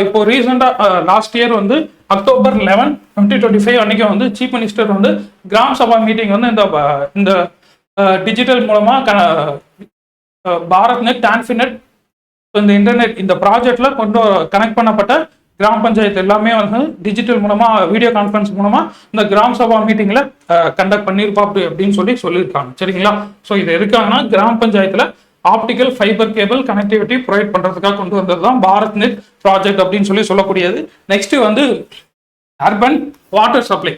இப்போ ரீசெண்டாக லாஸ்ட் இயர் வந்து October 11, 2025 அன்னைக்கு வந்து சீஃப் மினிஸ்டர் வந்து கிராம் சபா மீட்டிங் வந்து இந்த டிஜிட்டல் மூலமா பாரத் நெட், டான்ஃபின் நெட், இந்த இன்டர்நெட் இந்த ப்ராஜெக்ட்ல கனெக்ட் பண்ணப்பட்ட கிராம பஞ்சாயத்து எல்லாமே வந்து டிஜிட்டல் மூலமா வீடியோ கான்ஃபரன்ஸ் மூலமா இந்த கிராம் சபா மீட்டிங்ல கண்டக்ட் பண்ணிருப்பா அப்படின்னு சொல்லியிருக்காங்க. சரிங்களா? ஸோ இது எதுக்காகனா கிராம பஞ்சாயத்துல optical fibre cable connectivity provide பண்றதுக்காக கொண்டு வந்தது தான் பாரத் நெட் ப்ராஜெக்ட் அப்படின்னு சொல்லக்கூடியது. நெக்ஸ்ட் வந்து urban water supply.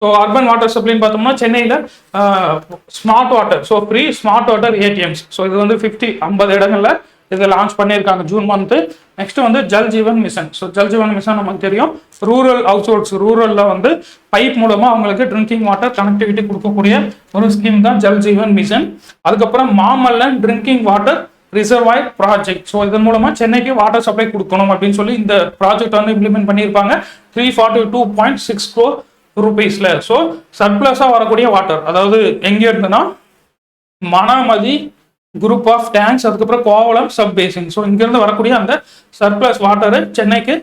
So urban water சப்ளைன்னு பார்த்தோம்னா சென்னையில் smart water, so free smart water ATMs. So இது வந்து 50 இடங்கள்ல இதை லான்ச் பண்ணியிருக்காங்க ஜூன் மந்த். நெக்ஸ்ட் வந்து Jal Jeevan mission. So Jal Jeevan mission நமக்கு தெரியும், ரூரல் ஹவுஸ் ஹோல்ட்ஸ், ரூரல்ல வந்து பைப் மூலமா அவங்களுக்கு ட்ரிங்கிங் வாட்டர் கனெக்டிவிட்டி கொடுக்கக்கூடிய ஒரு ஸ்கீம் தான் ஜல் ஜீவன் மிஷன். அதுக்கப்புறம் Mamallan drinking water reservoir project. So இதன் மூலமா சென்னைக்கு வாட்டர் சப்ளை கொடுக்கணும் அப்படின்னு சொல்லி இந்த ப்ராஜெக்ட் வந்து இம்ப்ளிமெண்ட் பண்ணியிருப்பாங்க 342.6 crore ரூபீஸ்ல. ஸோ சர்ப்ளஸா வரக்கூடிய வாட்டர், அதாவது எங்க இருந்துன்னா மணாமதி குரூப் ஆஃப் டேங்க்ஸ், அதுக்கப்புறம் கோவளம் சப் பேசின். ஸோ இங்கிருந்து வரக்கூடிய அந்த சர்ப்ளஸ் வாட்டரை சென்னைக்கு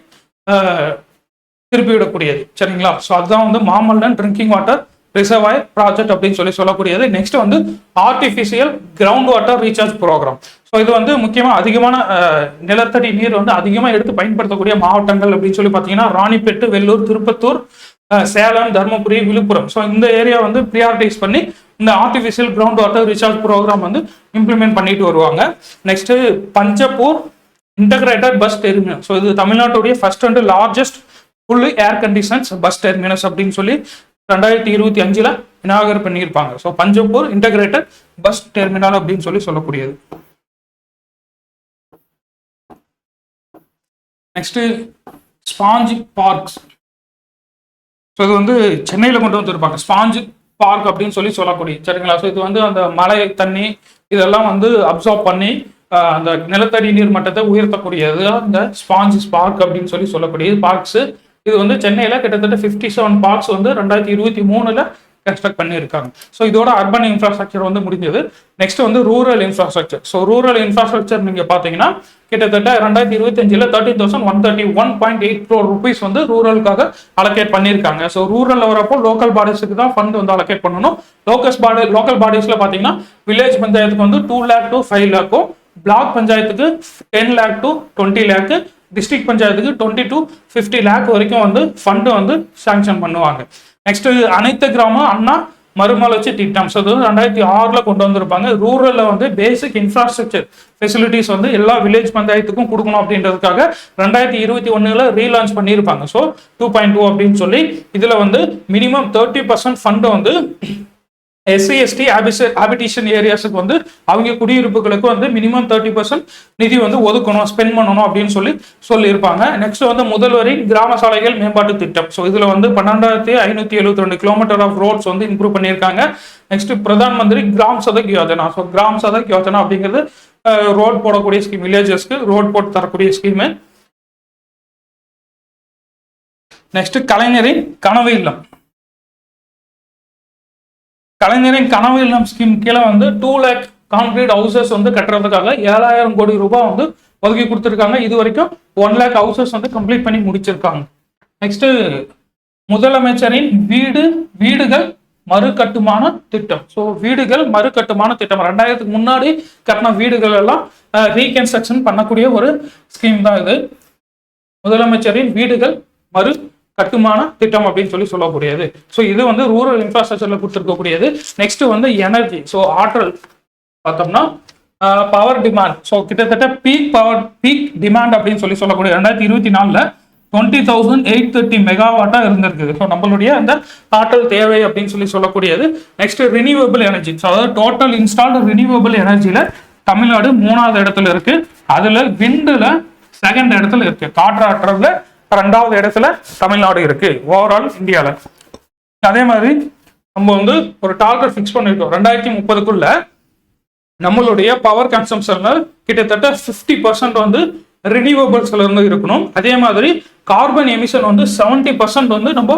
திருப்பி விடக்கூடியது. சரிங்களா? ஸோ அதுதான் வந்து Mamallan drinking water reservoir project அப்படின்னு சொல்லக்கூடியது. நெக்ஸ்ட் வந்து artificial ground water recharge programme. So இது வந்து முக்கியமாக அதிகமான நிலத்தடி நீர் வந்து அதிகமாக எடுத்து பயன்படுத்தக்கூடிய மாவட்டங்கள் அப்படின்னு சொல்லி பார்த்தீங்கன்னா ராணிப்பேட்டு, வெள்ளூர், திருப்பத்தூர், சேலம், தருமபுரி, விழுப்புரம். ஸோ இந்த ஏரியா வந்து ப்ரியாரிட்டைஸ் பண்ணி இந்த artificial ground water recharge programme வந்து இம்ப்ளிமெண்ட் பண்ணிட்டு வருவாங்க. Next Panjappur integrated bus terminal. So இது தமிழ்நாட்டுடைய first and largest fully air conditions bus terminus அப்படின்னு சொல்லி 2025 இனாகர் பண்ணியிருப்பாங்க. So Panjappur integrated bus terminal அப்படின்னு சொல்லக்கூடியது. Next sponge parks. ஸோ இது வந்து சென்னையில் கொண்டு வந்துருப்பாங்க ஸ்பாஞ்ச் பார்க் அப்படின்னு சொல்லக்கூடிய. சரிங்களா? ஸோ இது வந்து அந்த மழை தண்ணி இதெல்லாம் வந்து அப்சார்ப் பண்ணி அந்த நிலத்தடி நீர் மட்டத்தை உயர்த்தக்கூடியது இந்த ஸ்பாஞ்ச் பார்க் அப்படின்னு சொல்லக்கூடியது பார்க்ஸ். இது வந்து சென்னையில் கிட்டத்தட்ட 57 பார்க்ஸ் வந்து 2023 கன்ஸ்ட்ரக்ட் பண்ணியிருக்காங்க. ஸோ இதோட அர்பன் இன்ஃப்ராஸ்ட்ரக்சர் வந்து முடிஞ்சது. நெக்ஸ்ட் வந்து rural infrastructure. So rural infrastructure நீங்க பார்த்தீங்கன்னா கிட்டத்தட்ட 2025 13,181.8 crore rupees வந்து ரூரலுக்காக அலோகேட் பண்ணியிருக்காங்க. ஸோ ரூரல் வரப்போ லோக்கல் பாடிஸுக்கு தான் ஃபண்ட் வந்து அலோகேட் பண்ணணும். லோக்கல் பாடிஸ்ல பார்த்தீங்கன்னா வில்லேஜ் பஞ்சாயத்துக்கு வந்து 2 lakh to 5 lakh, பிளாக் பஞ்சாயத்துக்கு 10 lakh to 20 lakh, டிஸ்ட்ரிக்ட் பஞ்சாயத்துக்கு 20 to 50 lakh வரைக்கும் வந்து ஃபண்ட் வந்து சாங்ஷன் பண்ணுவாங்க. நெக்ஸ்ட் அனைத்து கிராம அண்ணா மறுமலர்ச்சி திட்டம். ஸோ இது வந்து 2006 கொண்டு வந்திருப்பாங்க. ரூரல்ல வந்து பேசிக் இன்ஃப்ராஸ்ட்ரக்சர் ஃபெசிலிட்டிஸ் வந்து எல்லா வில்லேஜ் பஞ்சாயத்துக்கும் கொடுக்கணும் அப்படின்றதுக்காக 2021 ரீலான்ச் பண்ணியிருப்பாங்க. ஸோ 2.2 அப்படின்னு சொல்லி இதுல வந்து மினிமம் 30% ஃபண்ட் வந்து SC/ST ஹாபிடேஷன் ஏரியாஸுக்கு வந்து அவங்க குடியிருப்புகளுக்கு வந்து மினிமம் 30% நிதி வந்து ஒதுக்கணும், ஸ்பெண்ட் பண்ணணும் அப்படின்னு சொல்லியிருப்பாங்க. நெக்ஸ்ட் வந்து முதல்வரின் கிராம சாலைகள் மேம்பாட்டு திட்டம். ஸோ இதுல வந்து 12,572 கிலோமீட்டர் ஆஃப் ரோட்ஸ் வந்து இம்ப்ரூவ் பண்ணியிருக்காங்க. நெக்ஸ்ட் பிரதான் மந்திரி கிராம் சதக் யோஜனா. ஸோ கிராம் சதக் யோஜனா அப்படிங்கிறது ரோட் போடக்கூடிய ஸ்கீம், வில்லேஜஸ்க்கு ரோட் போட்டு தரக்கூடிய ஸ்கீமு. நெக்ஸ்ட் கலைஞரின் கனவு இல்லம். கலைஞரின் கனவு இல்லம் ஸ்கீம் கீழே வந்து 2 lakh கான்கிரீட் ஹவுசஸ் வந்து கட்டுறதுக்காக 7,000 கோடி ரூபாய் வந்து ஒதுக்கி கொடுத்துருக்காங்க. இது வரைக்கும் 1 lakh ஹவுசஸ் வந்து கம்ப்ளீட் பண்ணி முடிச்சிருக்காங்க. நெக்ஸ்ட் முதலமைச்சரின் வீடுகள் மறு கட்டுமான திட்டம். ஸோ வீடுகள் மறு கட்டுமான திட்டம் 2000க்கு முன்னாடி கட்டின வீடுகள் எல்லாம் ரீகன்ஸ்ட்ரக்ஷன் பண்ணக்கூடிய ஒரு ஸ்கீம் தான் இது. முதலமைச்சரின் வீடுகள் மறு கட்டுமான திட்டம் அப்படின்னு சொல்லக்கூடியது. ஸோ இது வந்து ரூரல் இன்ஃப்ராஸ்ட்ரக்சர்ல கொடுத்துருக்கக்கூடியது. நெக்ஸ்ட் வந்து எனர்ஜி. ஸோ ஆற்றல் பார்த்தோம்னா பவர் டிமாண்ட். ஸோ கிட்டத்தட்ட பீக் டிமாண்ட் அப்படின்னு சொல்லக்கூடிய 2024 20,830 மெகாவாட்டா இருந்திருக்கு. ஸோ நம்மளுடைய அந்த ஆற்றல் தேவை அப்படின்னு சொல்லக்கூடியது. Next renewable energy. ஸோ அதாவது டோட்டல் இன்ஸ்டால்டு ரினியூவபிள் எனர்ஜியில தமிழ்நாடு 3வது இடத்துல இருக்கு. அதுல விண்டுல 2nd இடத்துல இருக்கு. காற்றாற்றல்ல 2வது இடத்துல தமிழ்நாடு இருக்கு ஓவரால் இந்தியாவில். அதே மாதிரி நம்ம வந்து ஒரு டார்கெட் ஃபிக்ஸ் பண்ணிருக்கோம் 2030க்குள்ள நம்மளுடைய பவர் கன்சம்ஷன்ல கிட்டத்தட்ட 50% வந்து ரினியூவபிள்ஸ்ல இருந்து இருக்கணும். அதே மாதிரி கார்பன் எமிஷன் வந்து 70% வந்து நம்ம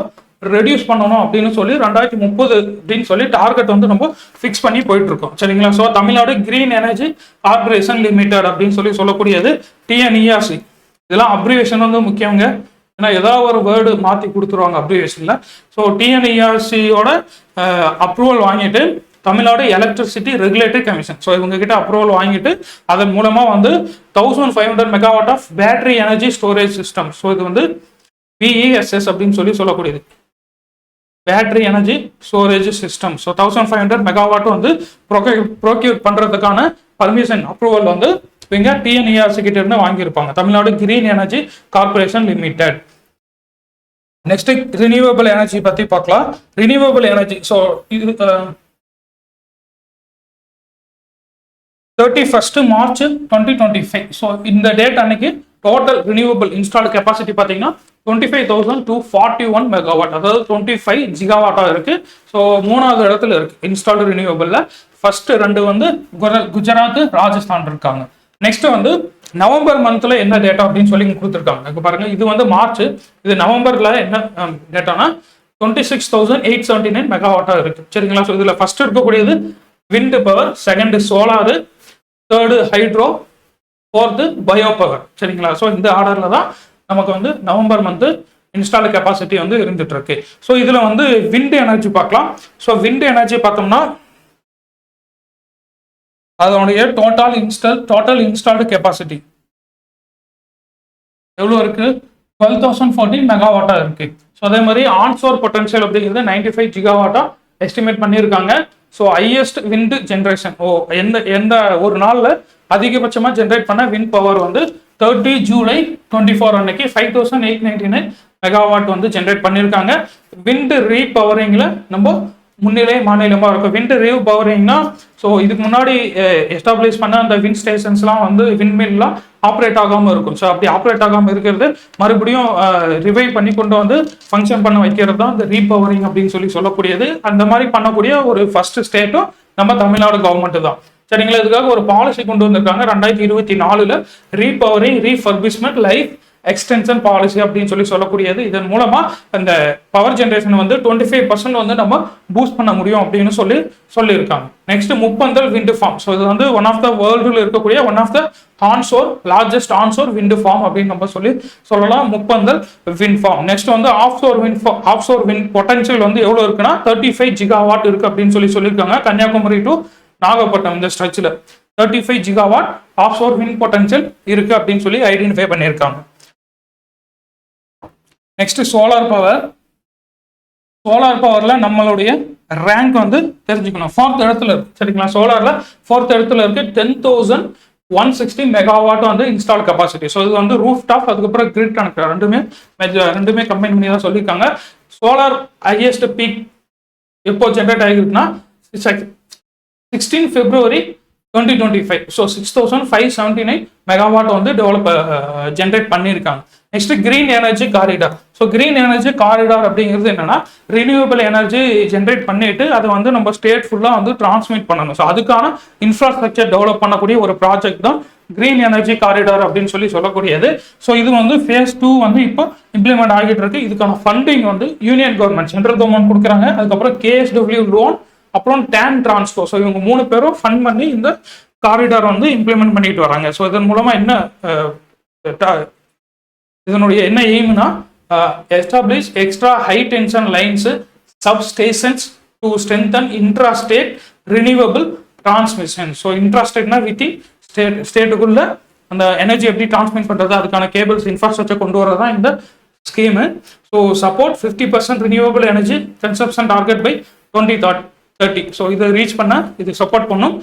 ரெடியூஸ் பண்ணணும் அப்படின்னு சொல்லி 2030 அப்படின்னு சொல்லி டார்கெட் வந்து நம்ம ஃபிக்ஸ் பண்ணி போயிட்டு இருக்கோம். சரிங்களா? So Tamil Nadu green energy corporation limited அப்படின்னு சொல்லக்கூடியது TNERC. இதெல்லாம் அப்ரிவேஷன் வந்து முக்கியங்க. ஏன்னா ஏதாவது ஒரு வேர்டு மாற்றி கொடுத்துருவாங்க அப்ரிவேஷன்ல. ஸோ TNERCயோட அப்ரூவல் வாங்கிட்டு Tamil Nadu electricity regulatory commission, so இவங்க கிட்ட அப்ரூவல் வாங்கிட்டு அதன் மூலமா வந்து 1500 megawatt of battery energy storage system. So இது வந்து BESS அப்படின்னு சொல்லக்கூடியது battery energy storage system. So 1500 megawatt வந்து ப்ரோக்யூர் பண்றதுக்கான பர்மிஷன் அப்ரூவல் வந்து இவங்க TNERC கிட்ட இருந்து வாங்கியிருப்பாங்க. Tamil Nadu green energy corporation limited. Next renewable energy பத்தி பார்க்கலாம். ரினியூவபிள் எனர்ஜி ஸோ இது 31st March 2025. ஸோ இந்த டேட் அன்னைக்கு டோட்டல் ரினியூவபிள் இன்ஸ்டால்டு கெப்பாசிட்டி பார்த்தீங்கன்னா 25,241 மெகாவாட், அதாவது 25 ஜிகாவாட்டா இருக்கு. ஸோ 3வது இடத்துல இருக்கு இன்ஸ்டால்டு ரினியூவபிள்ல. ஃபர்ஸ்ட் 2 வந்து குஜராத், ராஜஸ்தான் இருக்காங்க. நெக்ஸ்ட் வந்து நவம்பர் மந்த்ல என்ன டேட்டா அப்படின்னு சொல்லி கொடுத்துருக்காங்க. இப்போ பாருங்க, இது வந்து மார்ச், இது நவம்பர்ல என்ன டேட்டானா 26,879 மெகாவாட்டா இருக்கு. சரிங்களா? ஸோ இதுல ஃபர்ஸ்ட் இருக்கக்கூடியது wind power, 2nd solar, 3rd hydro, 4th bio power. சரிங்களா? ஸோ இந்த ஆர்டர்ல தான் நமக்கு வந்து நவம்பர் மந்த் இன்ஸ்டால்டு கெப்பாசிட்டி வந்து இருந்துட்டு இருக்கு. ஸோ இதுல வந்து விண்ட் எனர்ஜி பார்க்கலாம். ஸோ விண்ட் எனர்ஜி பார்த்தோம்னா அதனுடைய டோட்டல் இன்ஸ்டால்டு கெப்பாசிட்டி எவ்வளோ இருக்கு? 12,014 மெகாவாட்டா இருக்கு. ஸோ அதே மாதிரி ஆன்சோர் பொட்டன்ஷியல் அப்படிங்கிறது 95 ஜிகாவாட்டா எஸ்டிமேட் பண்ணியிருக்காங்க. ஸோ ஹையஸ்ட் விண்ட் ஜென்ரேஷன் எந்த ஒரு நாளில் அதிகபட்சமாக ஜென்ரேட் பண்ண விண்ட் பவர் வந்து 30 ஜூலை 24 அன்னைக்கு 5,899 மெகாவாட் வந்து ஜென்ரேட் பண்ணியிருக்காங்க. விண்ட் ரீபவரிங்ல நம்ம முன்னிலை மாநிலமாக இருக்கும். விண்ட் ரீபவரிங்னா ஸோ இதுக்கு முன்னாடி எஸ்டாப்ளிஷ் பண்ண அந்த விண்ட் ஸ்டேஷன்ஸ்லாம் வந்து விண்மில்லாம் ஆப்ரேட் ஆகாமல் இருக்கும். ஸோ அப்படி ஆப்ரேட் ஆகாமல் இருக்கிறது மறுபடியும் ரிவைவ் பண்ணி கொண்டு வந்து ஃபங்க்ஷன் பண்ண வைக்கிறது தான் இந்த ரீபவரிங் அப்படின்னு சொல்லக்கூடியது. அந்த மாதிரி பண்ணக்கூடிய ஒரு ஃபர்ஸ்ட் ஸ்டேட்டும் நம்ம தமிழ்நாடு கவர்மெண்ட் தான். சரிங்களா? இதுக்காக ஒரு பாலிசி கொண்டு வந்திருக்காங்க 2024 ரீபவரிங் ரீஃபர்பிஷ்மெண்ட் லைஃப் எக்ஸ்டென்ஷன் பாலிசி அப்படின்னு சொல்லக்கூடியது. இதன் மூலமா அந்த பவர் ஜென்ரேஷன் வந்து 25% வந்து நம்ம பூஸ்ட் பண்ண முடியும் அப்படின்னு சொல்லியிருக்காங்க. Next Muppandal wind farm. So இது வந்து ஒன் ஆஃப் த வேர்ல்டுல இருக்கக்கூடிய one of the largest onshore wind farm அப்படின்னு நம்ம சொல்லலாம். Muppandal wind farm. நெக்ஸ்ட் வந்து ஆஃப்ஷோர் விண்ட் பொட்டன்ஷியல் வந்து எவ்வளவு இருக்குன்னா 35 ஜிகாவாட் இருக்கு அப்படின்னு சொல்லியிருக்காங்க. கன்னியாகுமரி டு நாகப்பட்டினம் இந்த ஸ்ட்ரெச்சில் 35 ஜிகாவாட் ஆஃப்ஷோர் விண்ட் பொட்டன்ஷியல் இருக்கு அப்படின்னு சொல்லி ஐடென்டிஃபை பண்ணியிருக்காங்க. Next solar power. சோலார் பவர்ல நம்மளுடைய ரேங்க் வந்து தெரிஞ்சுக்கணும். 4th இடத்துல இருக்கு. சரிங்களா? சோலார்ல 4th இடத்துல இருக்கு. 10,160 மெகாவாட் வந்து இன்ஸ்டால் கெப்பாசிட்டி. ஸோ இது வந்து ரூஃப் டாப், அதுக்கப்புறம் கிரிட் கனெக்டர் ரெண்டுமே கம்பைன் பண்ணி தான் சொல்லியிருக்காங்க. சோலார் ஹையஸ்ட் பீக் எப்போ ஜென்ரேட் ஆகிருக்குன்னா 16 February 2025. ஸோ 6579 மெகாவாட் வந்து ஜென்ரேட் பண்ணியிருக்காங்க. Next green energy corridor. So green energy corridor அப்படிங்கிறது என்னன்னா ரினியூவபிள் எனர்ஜி ஜென்ரேட் பண்ணிட்டு அதை வந்து நம்ம ஸ்டேட் ஃபுல்லாக வந்து டிரான்ஸ்மிட் பண்ணணும். ஸோ அதுக்கான இன்ஃப்ராஸ்ட்ரக்சர் டெவலப் பண்ணக்கூடிய ஒரு ப்ராஜெக்ட் தான் கிரீன் எனர்ஜி காரிடார் அப்படின்னு சொல்லக்கூடியது. ஸோ இது வந்து ஃபேஸ் 2 வந்து இப்போ இம்ப்ளிமெண்ட் ஆகிட்டு இருக்கு. இதுக்கான ஃபண்டிங் வந்து யூனியன் கவர்மெண்ட், சென்ட்ரல் கவர்மெண்ட் கொடுக்குறாங்க. அதுக்கப்புறம் KSW லோன், அப்புறம் டேன் டிரான்ஸ்கோ. ஸோ இவங்க 3 பேரும் ஃபண்ட் பண்ணி இந்த காரிடார் வந்து இம்ப்ளிமெண்ட் பண்ணிட்டு வராங்க. ஸோ இதன் மூலமா இதனுடைய என்ன எய்ம்னா establish extra high tension lines substations to strengthen intrastate renewable transmission. So இன்ட்ராஸ்டேட்னா வித்தின் ஸ்டேட்டுக்குள்ள அந்த எனர்ஜி எப்படி டிரான்ஸ்மிட் பண்றது, அதுக்கான கேபிள்ஸ் இன்ஃப்ராஸ்ட்ரக்சர் கொண்டு வரது தான் இந்த scheme. So support 50% renewable energy consumption target by 2030. So இதை ரீச் பண்ண இது சப்போர்ட் பண்ணும்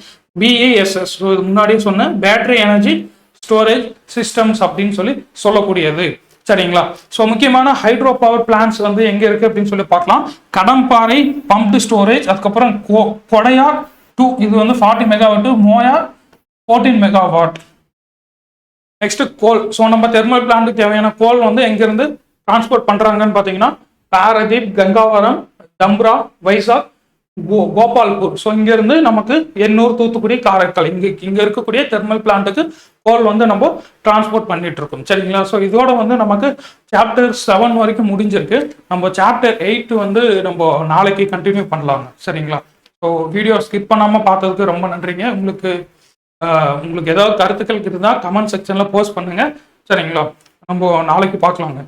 BESS. ஸோ இது முன்னாடியே சொன்ன பேட்டரி எனர்ஜி ஸ்டோரேஜ் சிஸ்டம்ஸ் அப்படின்னு சொல்லக்கூடியது. சரிங்களா? ஸோ முக்கியமான ஹைட்ரோ பவர் பிளான்ஸ் வந்து எங்க இருக்கு அப்படின்னு சொல்லி பார்க்கலாம். கடம்பாறை பம்ப்டு ஸ்டோரேஜ், அதுக்கப்புறம் கொடையார் 2 இது வந்து 40 மெகாவாட், மோயார் 14 மெகாவாட். நெக்ஸ்ட் கோல். ஸோ நம்ம தெர்மல் பிளான்ட்டுக்கு தேவையான கோல் வந்து எங்கிருந்து டிரான்ஸ்போர்ட் பண்றாங்கன்னு பார்த்தீங்கன்னா பாரதீப், கங்காவரம், தம்ரா, வைசாக், கோபால்பூர். ஸோ இங்க இருந்து நமக்கு எண்ணூர், தூத்துக்குடி, காரைக்கால் இங்க இருக்கக்கூடிய தெர்மல் பிளான்ட்டுக்கு கோல் வந்து நம்ம டிரான்ஸ்போர்ட் பண்ணிட்டு இருக்கோம். சரிங்களா? ஸோ இதோட வந்து நமக்கு சாப்டர் 7 வரைக்கும் முடிஞ்சிருக்கு. நம்ம சாப்டர் 8 வந்து நம்ம நாளைக்கு கண்டினியூ பண்ணலாங்க. சரிங்களா? ஸோ வீடியோ ஸ்கிப் பண்ணாம பார்த்ததுக்கு ரொம்ப நன்றிங்க. உங்களுக்கு ஏதாவது கருத்துக்கள் இருந்தால் கமெண்ட் செக்ஷன்ல போஸ்ட் பண்ணுங்க. சரிங்களா? நம்ம நாளைக்கு பார்க்கலாங்க.